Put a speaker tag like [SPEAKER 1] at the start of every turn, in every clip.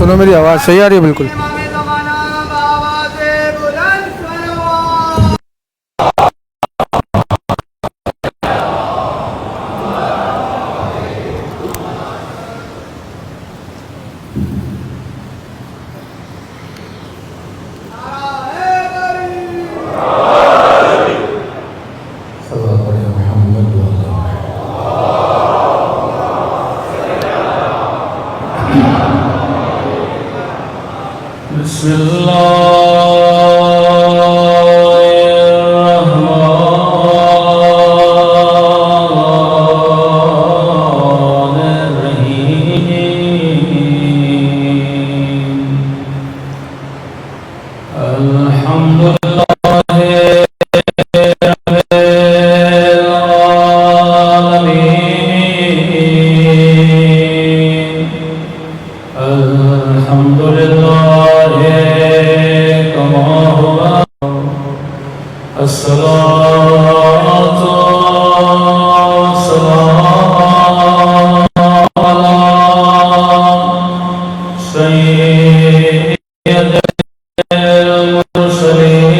[SPEAKER 1] سنو میری آواز صحیح آ رہی ہے بالکل؟
[SPEAKER 2] بسم الله الرحمن الرحيم الحمد لله الحمد لله كما هو الصلاة والسلام على سيد المرسلين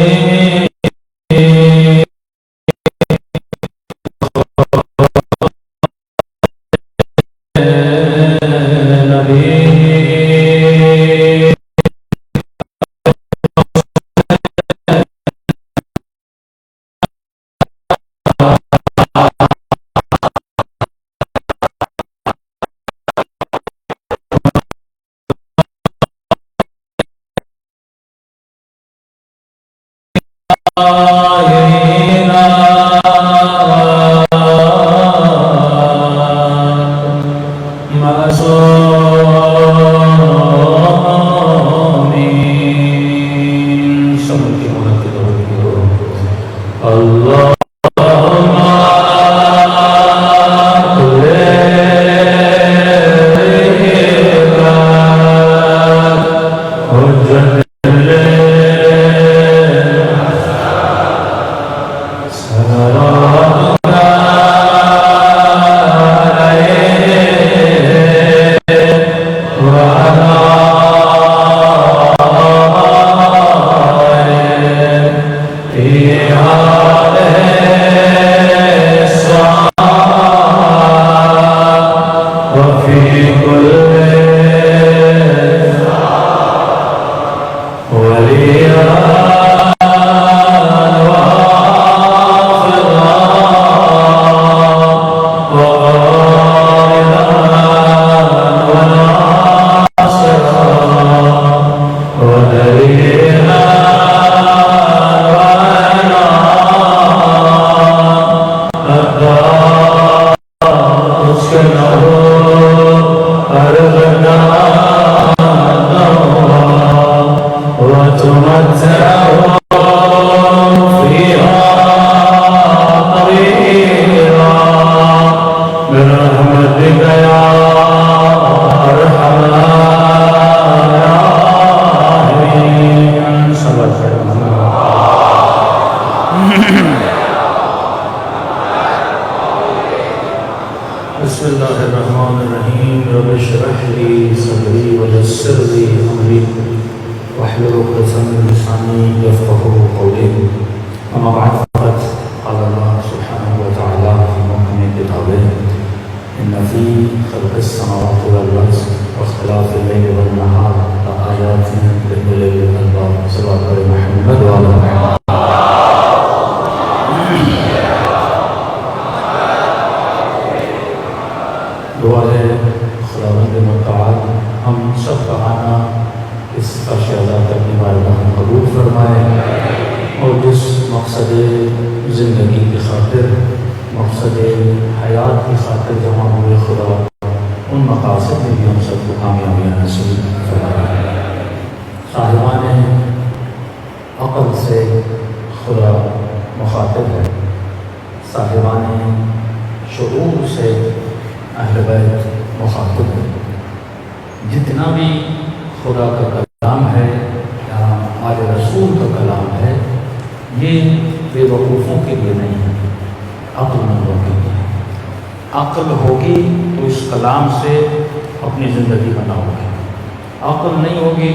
[SPEAKER 2] بسم الله الرحمن الرحيم رب اشرح لي صدري ويسر لي امري واحلل عقدة من لساني يفقهوا قولي اما بعد فقد قال الله سبحانه وتعالى في محكم كتابه ان في خلق السماوات والارض واختلاف الليل والنهار لآيات لأولي الألباب صلى الله عليه محمد وعلى محمد. دعا ہے خداوند متعال ہم سب کا آنا اس عرش اعلیٰ تک کی بارگاہ میں قبول فرمائے اور جس مقصد زندگی کی خاطر مقصد حیات کی خاطر جمع ہوئے خدا ان مقاصد میں بھی ہم سب کو کامیابیاں نصیب فرمائے. صاحبان عقل سے خدا مخاطب ہے، صاحبان شعور سے اہل بیت مخاطب ہے. جتنا بھی خدا کا کلام ہے یا آل رسول کا کلام ہے یہ بے وقوفوں کے لیے نہیں ہے، عقل مندوں کے لیے. عقل ہوگی تو اس کلام سے اپنی زندگی بناؤ گے. عقل نہیں ہوگی،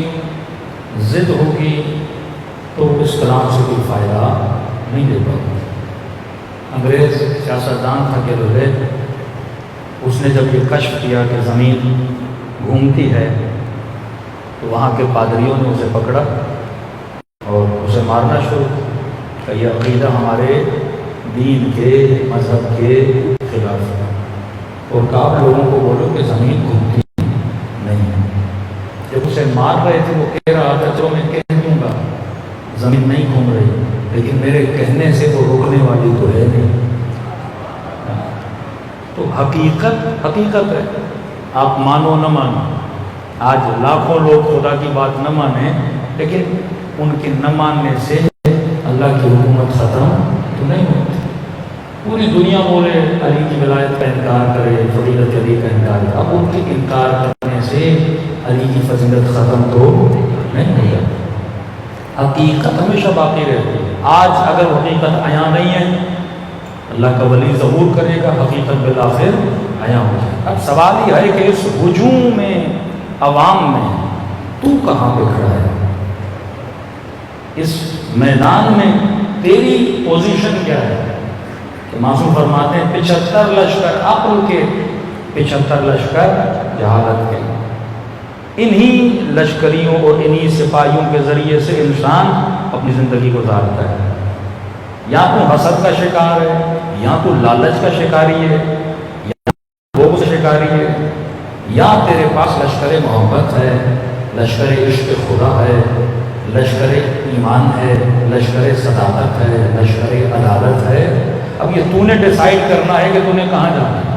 [SPEAKER 2] ضد ہوگی، تو اس کلام سے کوئی فائدہ نہیں دے پاتا۔ انگریز سیاستدان تھا کیلولے، اس نے جب یہ کشف کیا کہ زمین گھومتی ہے تو وہاں کے پادریوں نے اسے پکڑا اور اسے مارنا شروع کہ یہ عقیدہ ہمارے دین کے، مذہب کے خلاف ہے، اور کہا لوگوں کو بولو کہ زمین گھومتی نہیں ہے۔ جب اسے مار رہے تھے وہ کہہ رہا تھا چلو میں کہہ دوں گا زمین نہیں گھوم رہی، لیکن میرے کہنے سے وہ روکنے والی تو ہے نہیں۔ تو حقیقت ہے، آپ مانو نہ مانو، آج لاکھوں لوگ خدا کی بات نہ مانیں، لیکن ان کے نہ ماننے سے اللہ کی حکومت ختم تو نہیں ہوتی۔ پوری دنیا بولے علی کی ولایت کا انکار کرے، فضیلت علی کا انکار کرے، اب ان کے انکار کرنے سے علی کی فضیلت ختم تو نہیں ہو جاتی۔ حقیقت ہمیشہ باقی رہتی ہے۔ آج اگر حقیقت عیاں نہیں ہے، اللہ کا ولی ظہور کرے گا، حقیقت بالآخر عیاں ہو جائے گا۔ اب سوال یہ ہے کہ اس ہجوم میں، عوام میں تو کہاں پہ کھڑا ہے؟ اس میدان میں تیری پوزیشن کیا ہے؟ کہ معصوم فرماتے ہیں 75 لشکر عقل کے، 75 لشکر جہالت کے۔ انہی لشکریوں اور انہی سپاہیوں کے ذریعے سے انسان اپنی زندگی گزارتا ہے۔ یا تو حسد کا شکار ہے، یا تو لالچ کا شکاری ہے، یا بغض کا شکاری ہے، یا تیرے پاس لشکر محبت ہے، لشکر عشق خدا ہے، لشکر ایمان ہے، لشکر صداقت ہے، لشکر عدالت ہے۔ اب یہ تو نے ڈیسائیڈ کرنا ہے کہ تو نے کہاں جانا ہے۔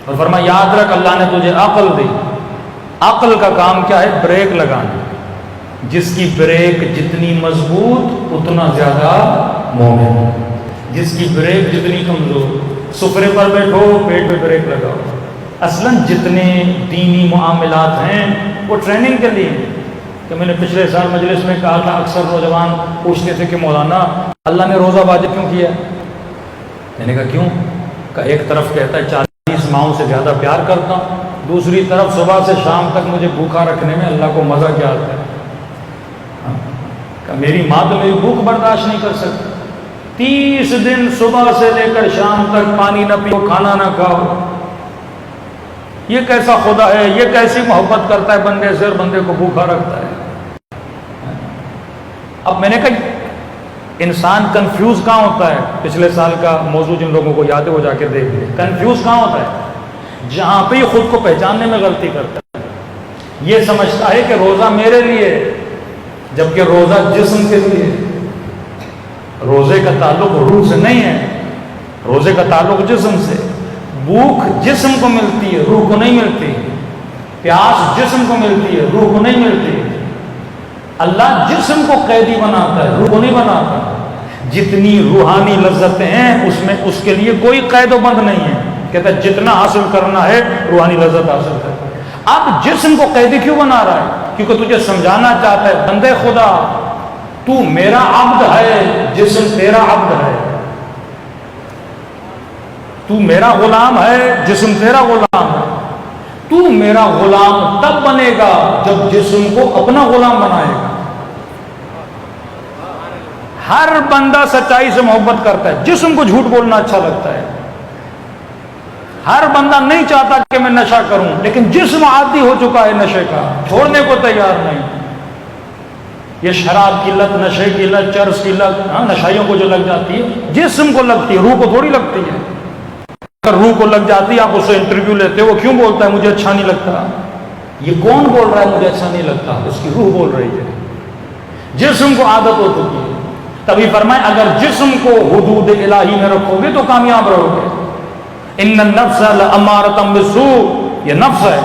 [SPEAKER 2] اور فرمایا یاد رکھ اللہ نے تجھے عقل دی، عقل کا کام کیا ہے؟ بریک لگانا۔ جس کی بریک جتنی مضبوط اتنا زیادہ مومن، جس کی بریک جتنی کمزور، سفرے پر بیٹھو پیٹ پہ بریک لگاؤ۔ اصلاً جتنے دینی معاملات ہیں وہ ٹریننگ کے لیے، کہ میں نے پچھلے سال مجلس میں کہا تھا، اکثر نوجوان پوچھتے تھے کہ مولانا اللہ نے روزہ واجب کیوں کیا؟ میں نے کہا کیوں؟ کہ ایک طرف کہتا ہے 40 ماہوں سے زیادہ پیار کرتا ہوں، دوسری طرف صبح سے شام تک مجھے بھوکا رکھنے میں اللہ کو مزہ کیا آتا ہے؟ کہ میری ماں تو میری بھوک برداشت نہیں کر سکتی، 30 دن صبح سے لے کر شام تک پانی نہ پیو، کھانا نہ کھاؤ، یہ کیسا خدا ہے؟ یہ کیسی محبت کرتا ہے بندے سے اور بندے کو بھوکا رکھتا ہے؟ اب میں نے کہا انسان کنفیوز کہاں ہوتا ہے؟ پچھلے سال کا موضوع جن لوگوں کو یاد ہے وہ جا کے دیکھ لیں۔ کنفیوز کہاں ہوتا ہے؟ جہاں پہ یہ خود کو پہچاننے میں غلطی کرتا ہے، یہ سمجھتا ہے کہ روزہ میرے لیے، جبکہ روزہ جسم کے لیے۔ روزے کا تعلق روح سے نہیں ہے، روزے کا تعلق جسم سے۔ بھوک جسم کو ملتی ہے، روح کو نہیں ملتی۔ پیاس جسم کو ملتی ہے، روح کو نہیں ملتی۔ اللہ جسم کو قیدی بناتا ہے، روح کو نہیں بناتا۔ جتنی روحانی لذتیں ہیں اس کے لیے کوئی قید و بند نہیں ہے، کہتا ہے جتنا حاصل کرنا ہے روحانی لذت حاصل کر۔ اب جسم کو قیدی کیوں بنا رہا ہے؟ کیونکہ تجھے سمجھانا چاہتا ہے بندے خدا تو میرا عبد ہے، جسم تیرا عبد ہے۔ تو میرا غلام ہے، جسم تیرا غلام ہے۔ تو میرا غلام تب بنے گا جب جسم کو اپنا غلام بنائے گا۔ ہر بندہ سچائی سے محبت کرتا ہے، جسم کو جھوٹ بولنا اچھا لگتا ہے۔ ہر بندہ نہیں چاہتا کہ میں نشہ کروں، لیکن جسم عادی ہو چکا ہے نشے کا، چھوڑنے کو تیار نہیں۔ یہ شراب کی لت، نشے کی لت، چرس کی لت، نشائیوں کو جو لگ جاتی ہے جسم کو لگتی ہے، روح کو تھوڑی لگتی ہے۔ اگر روح کو لگ جاتی ہے، آپ اس سے انٹرویو لیتے ہو، وہ کیوں بولتا ہے مجھے اچھا نہیں لگتا؟ یہ کون بول رہا ہے مجھے اچھا نہیں لگتا؟ اس کی روح بول رہی ہے، جسم کو عادت ہو چکی ہے۔ تبھی فرمائے اگر جسم کو حدود الہی میں رکھو گے تو کامیاب رہو گے۔ ان النفس لامارۃ بالسوء، یہ نفس ہے،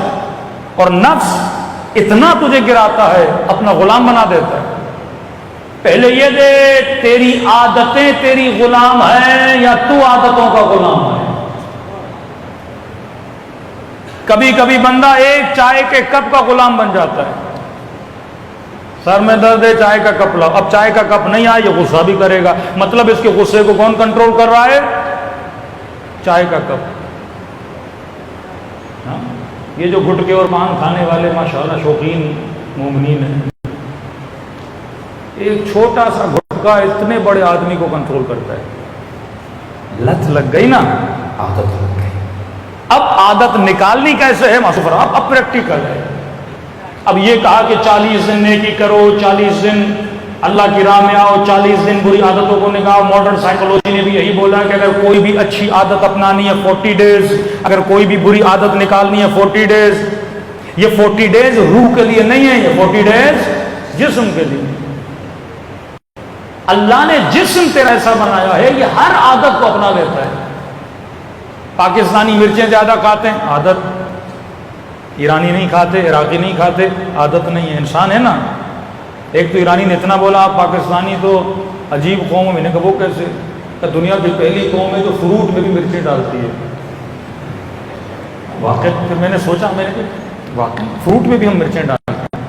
[SPEAKER 2] اور نفس اتنا تجھے گراتا ہے اپنا غلام بنا دیتا ہے۔ پہلے یہ دے تیری عادتیں تیری غلام ہیں یا تو عادتوں کا غلام ہے؟ کبھی کبھی بندہ ایک چائے کے کپ کا غلام بن جاتا ہے، سر میں درد ہے چائے کا کپ لاؤ، اب چائے کا کپ نہیں آیا یہ غصہ بھی کرے گا، مطلب اس کے غصے کو کون کنٹرول کر رہا ہے؟ چائے کا کپ۔
[SPEAKER 1] یہ جو گٹکے اور پان کھانے والے ماشاءاللہ شوقین مومنین ہیں، ایک چھوٹا سا گٹکا اتنے بڑے آدمی کو کنٹرول کرتا ہے. لت لگ گئی نا، عادت لگ گئی. اب عادت نکالنی کیسے ہے معصوم فرما؟ اب پریکٹیکل ہے. اب یہ کہا کہ 40 دن نیکی کرو، 40 دن اللہ کی راہ میں آؤ، 40 دن بری عادتوں کو نکالو. ماڈرن سائیکولوجی نے بھی یہی بولا کہ اگر کوئی بھی اچھی عادت اپنانی ہے 40 ڈیز، اگر کوئی بھی بری عادت نکالنی ہے 40 ڈیز. یہ 40 ڈیز روح کے لیے نہیں ہے، یہ 40 ڈیز جسم کے لیے. اللہ نے جسم تیرا ایسا بنایا ہے، یہ ہر عادت کو اپنا لیتا ہے. پاکستانی مرچیں زیادہ کھاتے ہیں، عادت. ایرانی نہیں کھاتے، عراقی نہیں کھاتے، عادت نہیں ہے. انسان ہے نا. ایک تو ایرانی نے اتنا بولا آپ پاکستانی تو عجیب قوم ہے. میں نے کہا وہ کیسے؟ کہ دنیا کی پہلی قوم ہے جو فروٹ میں بھی مرچیں ڈالتی ہے. واقعی پھر میں نے سوچا، میں نے کہا واقعی فروٹ میں بھی ہم مرچیں ڈالتے ہیں،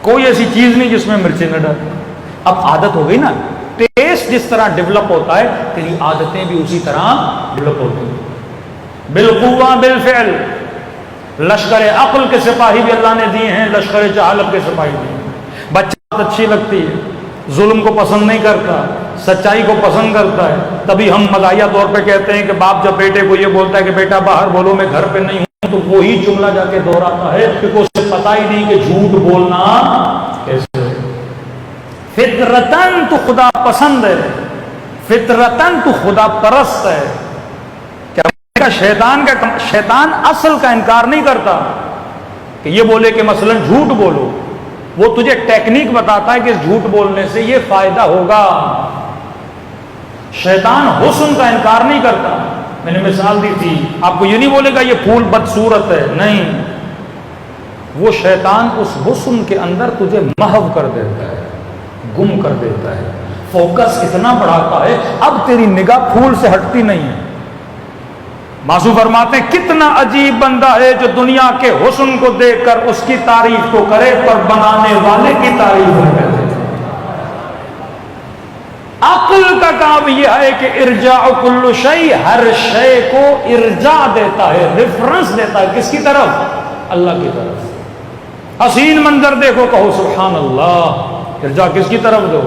[SPEAKER 1] کوئی ایسی چیز نہیں جس میں مرچیں نہ ڈالیں. اب عادت ہو گئی نا. ٹیسٹ جس طرح ڈیولپ ہوتا ہے تیری عادتیں بھی اسی طرح ڈیولپ ہوتی ہیں. بالقوہ بالفعل. لشکر عقل کے سپاہی بھی اللہ نے دیے ہیں، لشکر جہالت کے سپاہی بھی. بچہ اچھی لگتی ہے، ظلم کو پسند نہیں کرتا، سچائی کو پسند کرتا ہے. تبھی ہم مزاحیہ طور پہ کہتے ہیں کہ باپ جب بیٹے کو یہ بولتا ہے کہ بیٹا باہر بولو میں گھر پہ نہیں ہوں، تو وہی جملہ جا کے دہراتا ہے کیونکہ اسے پتہ ہی نہیں کہ جھوٹ بولنا کیسے ہے. فطرتاً تو خدا پسند ہے، فطرتاً تو خدا پرست ہے. کیا شیطان اصل کا انکار نہیں کرتا کہ یہ بولے کہ مثلا جھوٹ بولو. وہ تجھے ٹیکنیک بتاتا ہے کہ جھوٹ بولنے سے یہ فائدہ ہوگا. شیطان حسن کا انکار نہیں کرتا. میں نے مثال دی تھی آپ کو، یہ نہیں بولے گا یہ پھول بدصورت ہے، نہیں. وہ شیطان اس حسن کے اندر تجھے محو کر دیتا ہے، گم کر دیتا ہے. فوکس اتنا بڑھاتا ہے اب تیری نگاہ پھول سے ہٹتی نہیں ہے. معصوم فرماتے ہیں کتنا عجیب بندہ ہے جو دنیا کے حسن کو دیکھ کر اس کی تعریف تو کرے پر بنانے والے کی تعریف نہ کرے. عقل کا کام یہ ہے کہ ارجاء کل شیء، ہر شے کو ارجاء دیتا ہے، ریفرنس دیتا ہے. کس کی طرف؟ اللہ کی طرف. حسین منظر دیکھو کہو سبحان اللہ. ارجاء کس کی طرف دو؟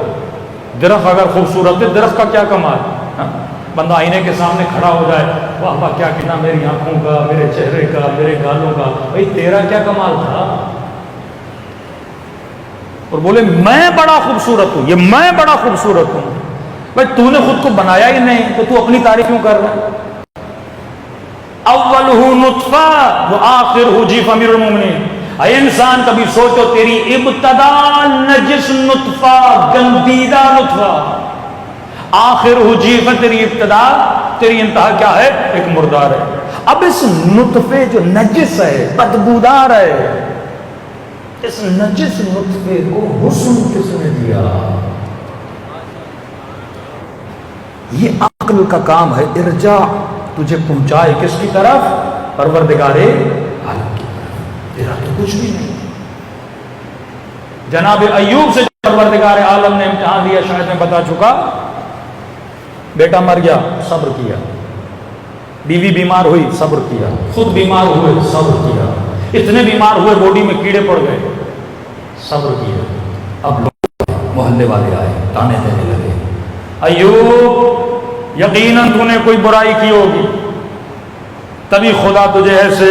[SPEAKER 1] درخت اگر خوبصورت ہے، درخت کا کیا کمال. بندہ آئینے کے سامنے کھڑا ہو جائے، واہ واہ کیا کہنا میری آنکھوں کا، میرے چہرے کا، میرے گالوں کا. بھائی تیرا کیا کمال تھا؟ اور بولے میں بڑا خوبصورت ہوں، یہ میں بڑا خوبصورت ہوں. بھائی تو نے خود کو بنایا ہی نہیں تو تو اپنی تعریف کیوں کر رہا ہے؟ اولہ نطفہ وآخرہ جیف امیر المومنین. اے انسان کبھی سوچو تیری ابتدا نجس نطفہ، گندیدہ نطفہ، آخر جیف تیری ابتدا، تیری انتہا کیا ہے؟ ایک مردار ہے. اب اس نطفے جو نجس ہے، بدبودار ہے، اس نجس نطفے کو حسن کس نے دیا؟ یہ عقل کا کام ہے. ارجاء تجھے پہنچائے کس کی طرف؟ پروردگار عالم کی طرف. تیرا تو کچھ بھی نہیں. جناب ایوب سے پروردگار عالم نے امتحان دیا، شاید میں بتا چکا. بیٹا مر گیا، صبر کیا. بیوی بیمار ہوئی، صبر کیا. خود بیمار ہوئے، صبر کیا. اتنے بیمار ہوئے باڈی میں کیڑے پڑ گئے، صبر کیا. اب لوگ محلے والے آئے، تانے دینے لگے، ایوب یقیناً تو نے کوئی برائی کی ہوگی تبھی خدا تجھے ایسے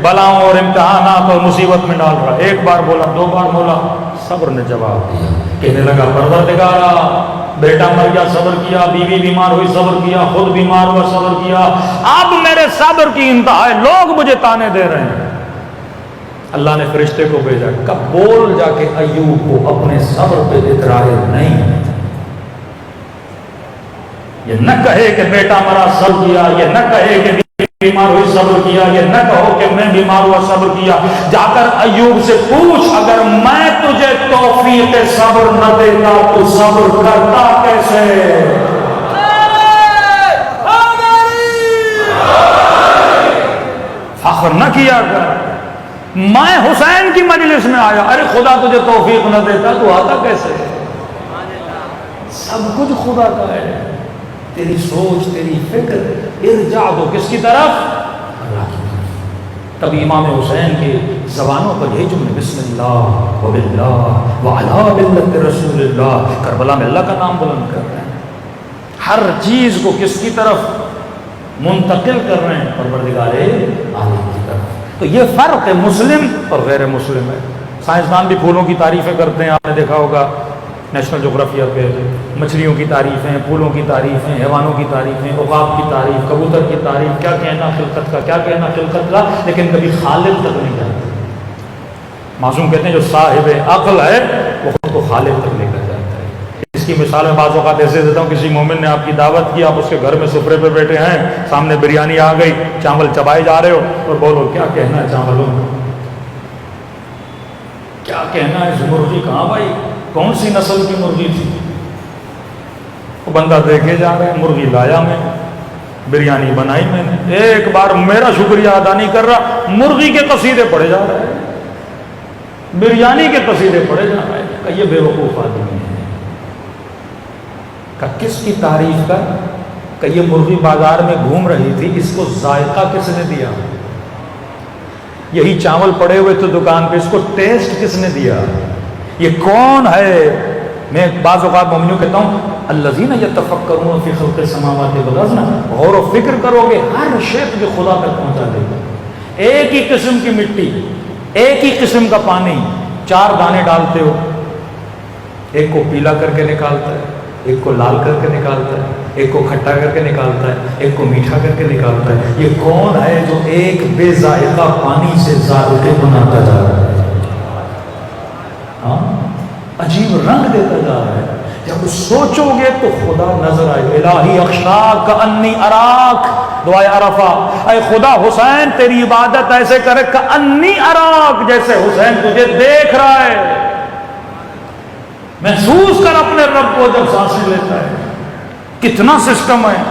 [SPEAKER 1] بلاؤں اور امتحانات اور مصیبت میں ڈال رہا. ایک بار بولا، دو بار بولا، صبر نے جواب دیا. کہنے لگا پروردگارا بیٹا مر گیا، صبر کیا. بیوی بیمار ہوئی، صبر کیا. خود بیمار ہوا، صبر کیا. اب میرے صبر کی انتہا ہے، لوگ مجھے تانے دے رہے ہیں. اللہ نے فرشتے کو بھیجا، کب بول جا کے ایوب کو اپنے صبر پہ اطراء نہیں. یہ نہ کہے کہ بیٹا مرا صبر کیا، یہ نہ کہے کہ بیمار ہوئی صبر کیا، یہ نہ کہو کہ میں بیمار ہوا صبر کیا. جا کر ایوب سے پوچھ اگر میں تجھے توفیق صبر نہ دیتا تو صبر کرتا کیسے؟ فخر نہ کیا کر. میں حسین کی مجلس میں آیا، ارے خدا تجھے توفیق نہ دیتا تو آتا کیسے؟ سب کچھ خدا کا ہے. تیری سوچ، تیری فکر ارجاع دو کس کی طرف؟ اللہ کی طرف. کبھی امام حسین کے زبانوں پر یہی جملے بسم اللہ وباللہ وعلی ملت رسول اللہ، کربلا میں اللہ کا نام بلند کر رہے ہیں، ہر چیز کو کس کی طرف منتقل کر رہے ہیں؟ پروردگار عالم کی طرف۔ تو یہ فرق ہے مسلم اور غیر مسلم ہے۔ سائنسدان بھی پھولوں کی تعریفیں کرتے ہیں، آپ نے دیکھا ہوگا نیشنل جغرافیہ پہ، مچھلیوں کی تعریفیں، پھولوں کی تعریفیں، حیوانوں کی تعریفیں، عقاب کی تعریف، کبوتر کی تعریف، کیا کہنا خلقت کا، کیا کہنا خلقت کا، لیکن کبھی خالق تک نہیں جاتے۔ معصوم کہتے ہیں جو صاحب عقل ہے وہ خود کو خالق تک لے کر جاتا ہے۔ اس کی مثال میں بعض اوقات ایسے دیتا ہوں، کسی مومن نے آپ کی دعوت کی، آپ اس کے گھر میں سفرے پہ بیٹھے ہیں، سامنے بریانی آ گئی، چاول چبائے جا رہے ہو، اور بولو کیا کہنا ہے چاولوں میں، کیا کہنا ہے اس مرغی کہاں بھائی، کون سی نسل کی مرغی تھی؟ وہ بندہ دیکھے جا رہا ہے، مرغی لایا میں نے، بریانی بنائی میں نے، ایک بار میرا شکریہ ادا نہیں کر رہا، مرغی کے قصیدے پڑھے جا رہے ہیں، بریانی کے قصیدے پڑھے جا رہے ہیں۔ کہ یہ بے وقوف آدمی ہے، کہ کس کی تعریف کر، کہ یہ مرغی بازار میں گھوم رہی تھی، اس کو ذائقہ کس نے دیا؟ یہی چاول پڑے ہوئے تو دکان پہ، اس کو ٹیسٹ کس نے دیا؟ یہ کون ہے؟ میں بعض اوقات مومنوں کہتا ہوں الذین یتفکرون فی خلق السماوات والارض، غور و فکر کرو گے ہر شے جو خدا تک پہنچا دے گا۔ ایک ہی قسم کی مٹی، ایک ہی قسم کا پانی، 4 دانے ڈالتے ہو، ایک کو پیلا کر کے نکالتا ہے، ایک کو لال کر کے نکالتا ہے، ایک کو کھٹا کر کے نکالتا ہے، ایک کو میٹھا کر کے نکالتا ہے۔ یہ کون ہے جو ایک بے ذائقہ پانی سے ذائقے بناتا جا رہا ہے؟ ہاں، عجیب رنگ دیتا جا رہا ہے۔ جب سوچو گے تو خدا نظر آئے۔ الہی اخشاک کانی اراک، دعائے عرفہ، اے خدا حسین تیری عبادت ایسے کرے کانی اراک، جیسے حسین تجھے دیکھ رہا ہے۔ محسوس کر اپنے رب کو جب سانسیں لیتا ہے۔ کتنا سسٹم ہے،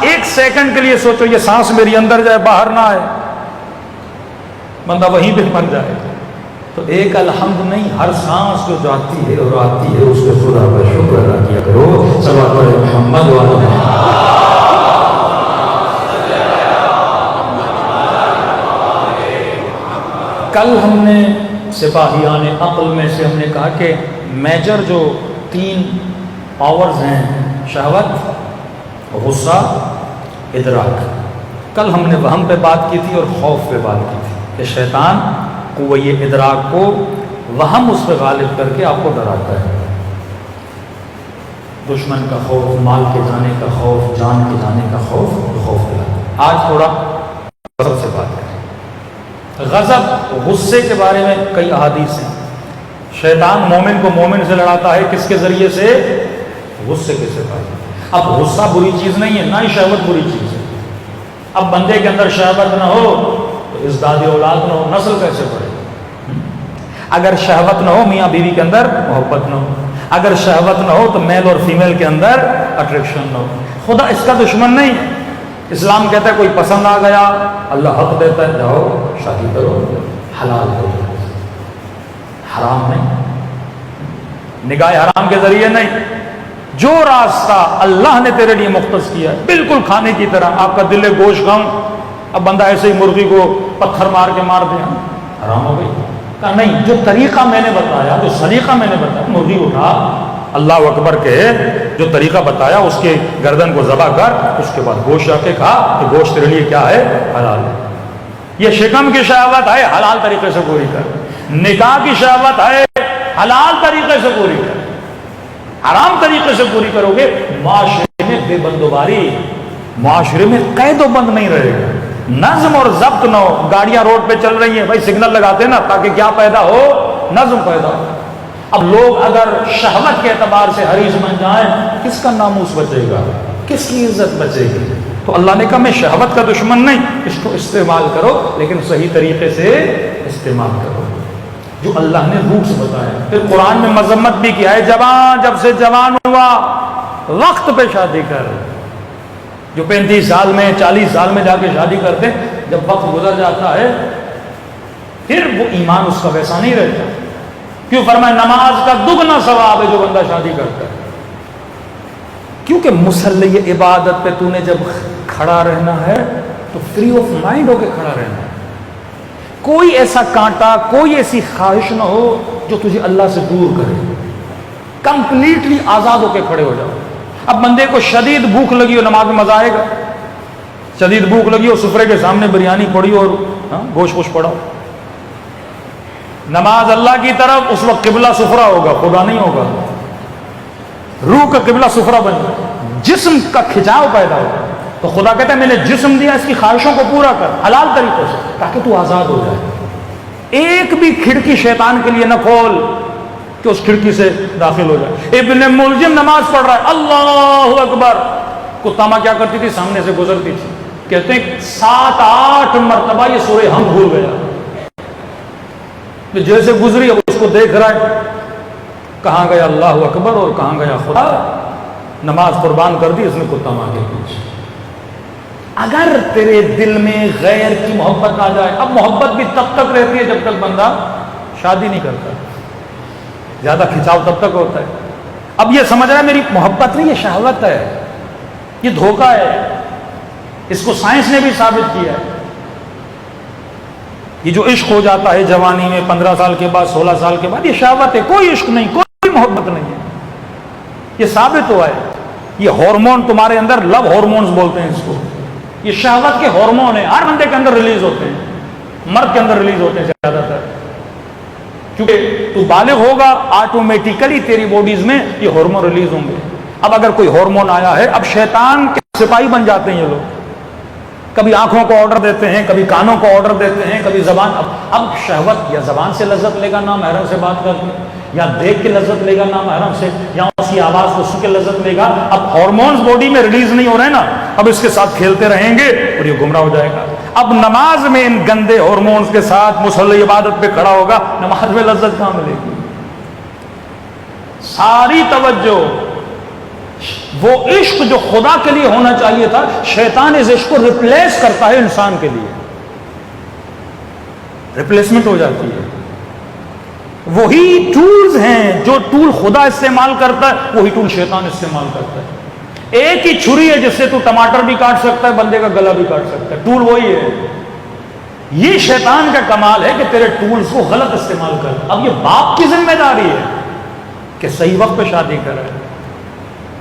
[SPEAKER 1] 1 سیکنڈ کے لیے سوچو یہ سانس میری اندر جائے باہر نہ آئے، بندہ وہیں پہ مر جائے۔ تو ایک الحمد نہیں، ہر سانس جو جاتی ہے اور آتی ہے اس پہ خدا کا شکر ادا کیا کرو۔ صلوات علی محمد و علی محمد۔ کل ہم نے سپاہیان عقل میں سے ہم نے کہا کہ میجر جو 3 پاورز ہیں، شہوت، غصہ، ادراک۔ کل ہم نے وہم پہ بات کی تھی اور خوف پہ بات کی تھی کہ شیطان قوہ ادراک کو وہم اس پہ غالب کر کے آپ کو ڈراتا ہے۔ دشمن کا خوف، مال کے جانے کا خوف، جان کے جانے کا خوف دلاتا۔ آج تھوڑا غضب سے بات کریں۔ غضب، غصے کے بارے میں کئی احادیث ہیں۔ شیطان مومن کو مومن سے لڑاتا ہے کس کے ذریعے سے؟ غصے کے ذریعے۔ اب غصہ بری چیز نہیں ہے، نہ ہی شہوت بری چیز ہے۔ اب بندے کے اندر شہوت نہ ہو تو ازداد اولاد نہ ہو، نسل کیسے بڑھے؟ اگر شہوت نہ ہو میاں بیوی کے اندر محبت نہ ہو، اگر شہوت نہ ہو تو میل اور فیمیل کے اندر اٹریکشن نہ ہو۔ خدا اس کا دشمن نہیں ہے۔ اسلام کہتا ہے کوئی پسند آ گیا، اللہ حق دیتا ہے جاؤ شادی کرو، حلال کرو، حرام نہیں، نگاہ حرام کے ذریعے نہیں۔ جو راستہ اللہ نے تیرے لیے مختص کیا ہے، بالکل کھانے کی طرح، آپ کا دل ہے گوشت کھاؤں، اب بندہ ایسے ہی مرغی کو پتھر مار کے مار دیا، حرام ہو گئی۔ کہا نہیں، جو طریقہ میں نے بتایا، جو سلیقہ میں نے بتایا، مرغی اٹھا، اللہ اکبر کے جو طریقہ بتایا اس کے گردن کو ذبح کر، اس کے بعد گوشت آ کے کھا، کہ گوشت تیرے لیے کیا ہے؟ حلال ہے۔ یہ شکم کی شہوت ہے، حلال طریقے سے پوری کر۔ نکاح کی شہوت ہے، حلال طریقے سے پوری کر۔ حرام طریقے سے پوری کرو گے، معاشرے میں بے بندوباری، معاشرے میں قید و بند نہیں رہے گا، نظم اور ضبط نہ ہو۔ گاڑیاں روڈ پہ چل رہی ہیں، بھائی سگنل لگاتے نا تاکہ کیا پیدا ہو؟ نظم پیدا ہو۔ اب لوگ اگر شہوت کے اعتبار سے حریص بن جائیں، کس کا ناموس بچے گا؟ کس کی عزت بچے گی؟ تو اللہ نے کہا میں شہوت کا دشمن نہیں، اس کو استعمال کرو لیکن صحیح طریقے سے استعمال کرو جو اللہ نے روٹس بتایا۔ پھر قرآن میں مذمت بھی کیا ہے، جوان جب سے جوان ہوا وقت پہ شادی کر۔ جو 35 سال میں 40 سال میں جا کے شادی کرتے، جب وقت گزر جاتا ہے پھر وہ ایمان اس کا ویسا نہیں رہتا۔ کیوں فرمایا نماز کا دگنا ثواب ہے جو بندہ شادی کرتا ہے، کیونکہ مصلی عبادت پہ تو نے جب کھڑا رہنا ہے تو فری آف مائنڈ ہو کے کھڑا رہنا ہے۔ کوئی ایسا کانٹا، کوئی ایسی خواہش نہ ہو جو تجھے اللہ سے دور کرے. کمپلیٹلی آزاد ہو کے کھڑے ہو جاؤ. اب بندے کو شدید بھوک لگی ہو، نماز میں مزہ آئے گا؟ شدید بھوک لگی ہو، سفرے کے سامنے بریانی پڑی اور گوشت پوش پڑا ہو. نماز اللہ کی طرف، اس وقت قبلہ سفرہ ہوگا، خدا نہیں ہوگا. روح کا قبلہ سفرہ بن جائے، جسم کا کھچاؤ پیدا ہوگا. تو خدا کہتا ہے میں نے جسم دیا، اس کی خواہشوں کو پورا کر حلال طریقوں سے تاکہ تو آزاد ہو جائے. ایک بھی کھڑکی شیطان کے لیے نہ کھول کہ اس کھڑکی سے داخل ہو جائے. ابن ملجم نماز پڑھ رہا ہے، اللہ اکبر، کتامہ کیا کرتی تھی؟ سامنے سے گزرتی تھی. کہتے ہیں 7-8 مرتبہ یہ سورہ ہم بھول گیا. جیسے گزری اب اس کو دیکھ رہا ہے، کہاں گیا اللہ اکبر اور کہاں گیا خدا. نماز قربان کر دی اس نے کتامہ کے پیچھے. اگر تیرے دل میں غیر کی محبت آ جائے، اب محبت بھی تب تک رہتی ہے جب تک بندہ شادی نہیں کرتا. زیادہ کھچاؤ تب تک ہوتا ہے. اب یہ سمجھ رہا ہے میری محبت نہیں، یہ شہوت ہے، یہ دھوکہ ہے. اس کو سائنس نے بھی ثابت کیا ہے. یہ جو عشق ہو جاتا ہے جوانی میں 15 سال کے بعد 16 سال کے بعد، یہ شہوت ہے، کوئی عشق نہیں، کوئی محبت نہیں ہے. یہ ثابت ہوا ہے. یہ ہارمون تمہارے اندر، لو ہارمونز بولتے ہیں اس کو، یہ شہوت کے ہارمون ہیں، ہر بندے کے اندر ریلیز ہوتے ہیں، مرد کے اندر ریلیز ہوتے ہیں زیادہ تر. کیونکہ تو بالغ ہوگا آٹومیٹیکلی تیری باڈیز میں یہ ہارمون ریلیز ہوں گے. اب اگر کوئی ہارمون آیا ہے، اب شیطان کے سپاہی بن جاتے ہیں یہ لوگ. کبھی آنکھوں کو آرڈر دیتے ہیں، کبھی کانوں کو آرڈر دیتے ہیں، کبھی زبان. اب شہوت یا زبان سے لذت لے گا نامحرم سے بات کر کے، یا دیکھ کے لذت لے گا نامحرم سے، یا اس کی آواز کو سن کے لذت لے گا. اب ہارمونز باڈی میں ریلیز نہیں ہو رہے نا، اب اس کے ساتھ کھیلتے رہیں گے اور یہ گمراہ ہو جائے گا. اب نماز میں ان گندے ہارمونز کے ساتھ مصلی عبادت پہ کھڑا ہوگا، نماز میں لذت کہاں ملے گی؟ ساری توجہ وہ عشق جو خدا کے لیے ہونا چاہیے تھا، شیطان اس عشق کو ریپلیس کرتا ہے انسان کے لیے. ریپلیسمنٹ ہو جاتی ہے. وہی ٹولز ہیں جو ٹول خدا استعمال کرتا ہے، وہی ٹول شیطان استعمال کرتا ہے. ایک ہی چھری ہے جس سے تو ٹماٹر بھی کاٹ سکتا ہے، بندے کا گلا بھی کاٹ سکتا ہے. ٹول وہی ہے. یہ شیطان کا کمال ہے کہ تیرے ٹولز کو غلط استعمال کر. اب یہ باپ کی ذمہ داری ہے کہ صحیح وقت پہ شادی کرے.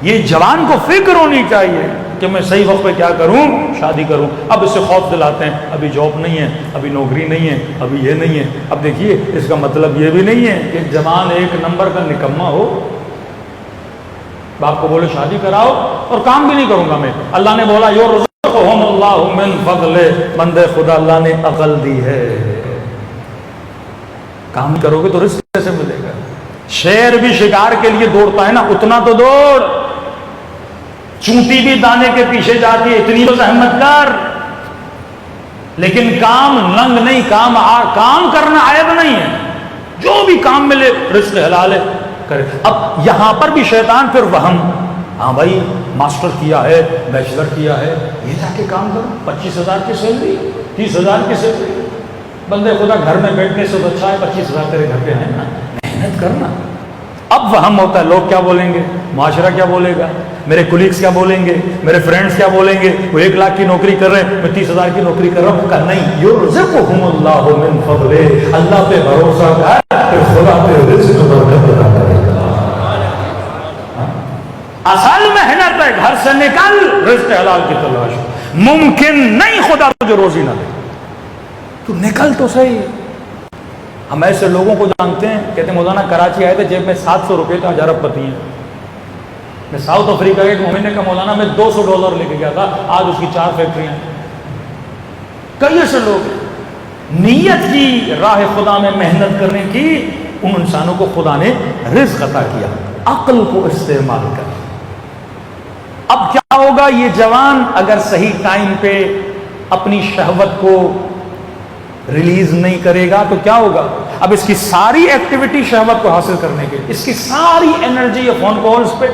[SPEAKER 1] یہ جوان کو فکر ہونی چاہیے کہ میں صحیح وقت پہ کیا کروں، شادی کروں. اب اس سے خوف دلاتے ہیں، ابھی جاب نہیں ہے، ابھی نوکری نہیں ہے، ابھی یہ نہیں ہے. اب دیکھیے اس کا مطلب یہ بھی نہیں ہے کہ جوان ایک نمبر کا نکما ہو، باپ کو بولے شادی کراؤ اور کام بھی نہیں کروں گا میں. اللہ نے بولا یرزقہم اللہ من فضلہ، بندے خدا اللہ نے عقل دی ہے، کام کرو گے تو رزق کیسے ملے گا؟ شیر بھی شکار کے لیے دوڑتا ہے نا، اتنا تو دوڑ. چونٹی بھی دانے کے پیچھے جاتی ہے، اتنی تو زحمت کر. لیکن کام ننگ نہیں، کام کرنا عیب نہیں ہے. جو بھی کام ملے رزق حلال ہے کرے. اب یہاں پر بھی شیطان پھر وہم، ہاں بھائی ماسٹر کیا ہے، بیچلر کیا ہے، یہ جا کے کام کرو، 25,000 کی سیلری، 30,000 کی سیلری. بندے خدا گھر میں بیٹھنے سے تو اچھا ہے 25,000 تیرے گھر پہ آئے نا، محنت کرنا. اب وہم ہوتا ہے لوگ کیا بولیں گے، معاشرہ کیا بولے گا، میرے کولیگز کیا بولیں گے، میرے فرینڈز کیا بولیں گے. وہ 1 لاکھ کی نوکری کر رہے ہیں، میں 30,000 کی نوکری کر رہا ہوں. کہا نہیں، یرزقہم اللہ من فضلہ، اللہ پہ بھروسہ کر کہ خدا پہ رزق برکت عطا کرے گا. اصل محنت ہے، گھر سے نکل، رزق حلال کی تلاش. ممکن نہیں خدا تجھے روزی نہ دے، تو نکل تو صحیح. ہم ایسے لوگوں کو جانتے ہیں، کہتے ہیں مولانا کراچی آئے تھے، جیب میں 700 روپے تھا، 1000 پتی ہیں. میں ساؤتھ افریقہ کے ایک مومن نے کہا مولانا میں $200 لے کے گیا تھا، آج اس کی 4 فیکٹریاں ہیں. کئی ایسے لوگ نیت کی راہ خدا میں محنت کرنے کی، ان انسانوں کو خدا نے رزق عطا کیا. عقل کو استعمال کر. اب کیا ہوگا، یہ جوان اگر صحیح ٹائم پہ اپنی شہوت کو ریلیز نہیں کرے گا تو کیا ہوگا؟ اب اس کی ساری ایکٹیویٹی شہوت کو حاصل کرنے کے، اس کی ساری انرجی فون کالز پہ،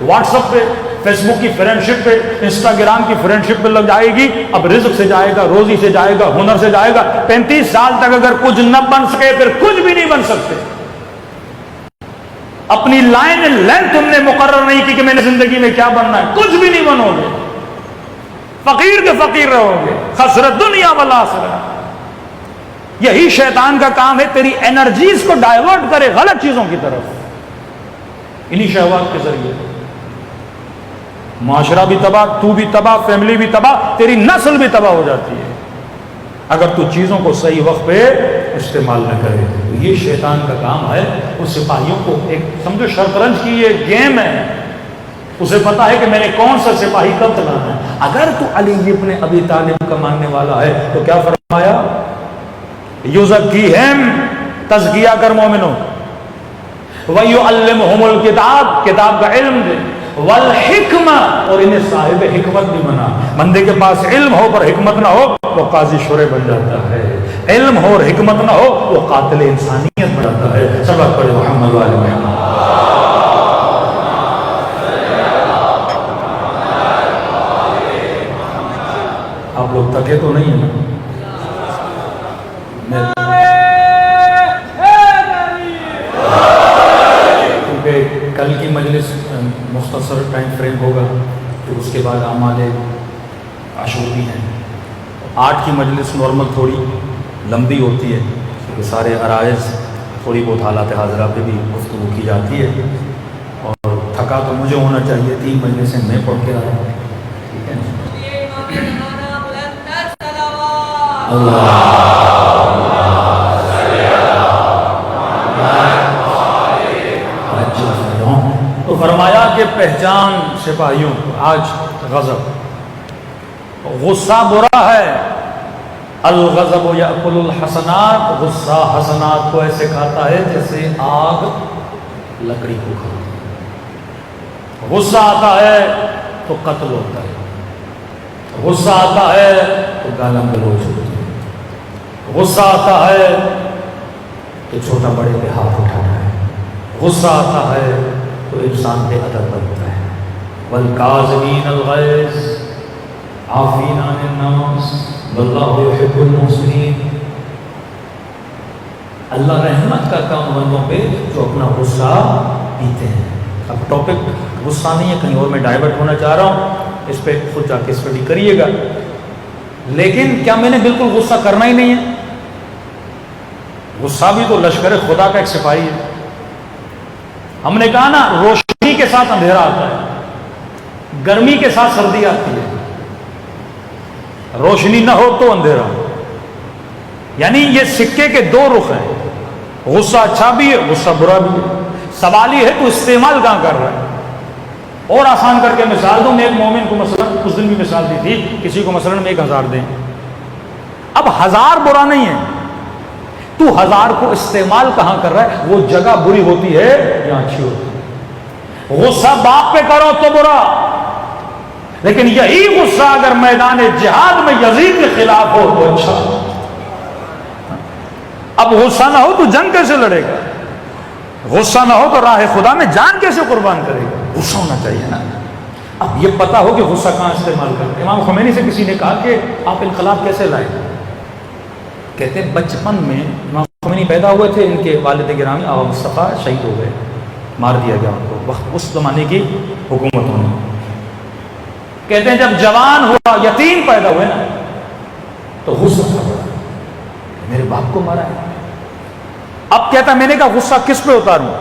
[SPEAKER 1] واٹس ایپ پہ، فیس بک کی فرینڈ شپ پہ، انسٹاگرام کی فرینڈ شپ پہ لگ جائے گی. اب رزق سے جائے گا، روزی سے جائے گا، ہنر سے جائے گا. 35 سال تک اگر کچھ نہ بن سکے پھر کچھ بھی نہیں بن سکتے. اپنی لائن لینتھ تم نے مقرر نہیں کی کہ میں نے زندگی میں کیا بننا ہے، کچھ بھی نہیں بنو گے. فقیر کے فقیر رہو گے، خسرت دنیا والآخرہ. یہی شیطان کا کام ہے، تیری انرجیز کو ڈائیورٹ کرے غلط چیزوں کی طرف، انہی شہوات کے ذریعے معاشرہ بھی تباہ، تو بھی تباہ، فیملی بھی تباہ، تیری نسل بھی تباہ ہو جاتی ہے اگر تو چیزوں کو صحیح وقت پہ استعمال نہ کرے۔ تو یہ شیطان کا کام ہے، اس سپاہیوں کو ایک سمجھو شطرنج کی یہ گیم ہے، اسے پتا ہے کہ میں نے کون سا سپاہی کب چلانا ہے۔ اگر تو علی ابن ابی طالب کا ماننے والا ہے تو کیا فرمایا؟ یزکیہم، تزکیہ کر مومنوں، وَيُعَلِّمُهُمُ الْكِتَابِ، کتاب کا علم دے، والحکمہ، اور انہیں صاحب حکمت بھی بنا۔ بندے کے پاس علم ہو پر حکمت نہ ہو وہ قاضی شورے بن جاتا ہے، علم ہو اور حکمت نہ ہو وہ قاتل انسانیت بن جاتا ہے۔ سبق پڑھے محمد وآل محمد۔ آپ لوگ تھکے تو نہیں ہیں نا؟ کیونکہ کل کی مجلس مختصر ٹائم فریم ہوگا، پھر اس کے بعد اعمال عاشور بھی ہیں۔ 8 کی مجلس نارمل تھوڑی لمبی ہوتی ہے کیونکہ سارے عرائض، تھوڑی بہت حالات حاضرہ پہ بھی گفتگو کی جاتی ہے، اور تھکا تو مجھے ہونا چاہیے، 3 مجلسیں میں پڑھ کے آیا ہوں، ٹھیک ہے نا؟ تو فرمایا کہ پہچان سپاہیوں کو، آج غضب، غصہ برا ہے، الغضب یأکل الحسنات، غصہ حسنات کو ایسے کھاتا ہے جیسے آگ لکڑی کو کھاتا ہے۔ غصہ آتا ہے تو قتل ہوتا ہے، غصہ آتا ہے تو گالاں گلوچ ہوتی ہے، غصہ آتا ہے تو چھوٹا بڑے پہ ہاتھ اٹھانا ہے، غصہ آتا ہے تو انسان بے ادب بنتا ہے۔ والکاظمین الغیظ عافین عن الناس واللہ یحب المحسنین۔ اللہ رحمت کرتا ان بندوں پہ جو اپنا غصہ پیتے ہیں۔ اب ٹاپک غصہ نہیں ہے، کہیں اور میں ڈائیورٹ ہونا چاہ رہا ہوں، اس پہ خود جا کے اسٹڈی کریے گا۔ لیکن کیا میں نے بالکل غصہ کرنا ہی نہیں ہے؟ غصہ بھی تو لشکر خدا کا ایک سپاہی ہے۔ ہم نے کہا نا روشنی کے ساتھ اندھیرا آتا ہے، گرمی کے ساتھ سردی آتی ہے، روشنی نہ ہو تو اندھیرا، یعنی یہ سکے کے 2 رخ ہیں، غصہ اچھا بھی ہے، غصہ برا بھی ہے۔ سوال یہ ہے تو استعمال کہاں کر رہا ہے۔ اور آسان کر کے مثال دوں، میں ایک مومن کو مثلا اس دن بھی مثال دی تھی، کسی کو مثلا 1000 دیں، اب 1000 برا نہیں ہے، تو 1000 کو استعمال کہاں کر رہا ہے؟ وہ جگہ بری ہوتی ہے یا اچھی ہوتی ہے۔ غصہ باپ پہ کرو تو برا، لیکن یہی غصہ اگر میدان جہاد میں یزید کے خلاف ہو تو اچھا۔ اب غصہ نہ ہو تو جنگ کیسے لڑے گا؟ غصہ نہ ہو تو راہ خدا میں جان کیسے قربان کرے گا؟ غصہ ہونا چاہیے نا۔ اب یہ پتا ہو کہ غصہ کہاں استعمال کرتے۔ امام خمینی سے کسی نے کہا کہ آپ انقلاب کیسے لائے؟ کہتے ہیں بچپن میں امام خمینی پیدا ہوئے تھے، ان کے والد گرامی آقا مصطفیٰ شہید ہو گئے، مار دیا گیا ان کو، وقت اس زمانے کی حکومتوں نے۔ کہتے ہیں جب جوان ہوا، یتیم پیدا ہوئے نا، تو غصہ تھا بڑا، میرے باپ کو مارا ہے۔ اب کہتا میں نے کہا غصہ کس پہ اتاروں؟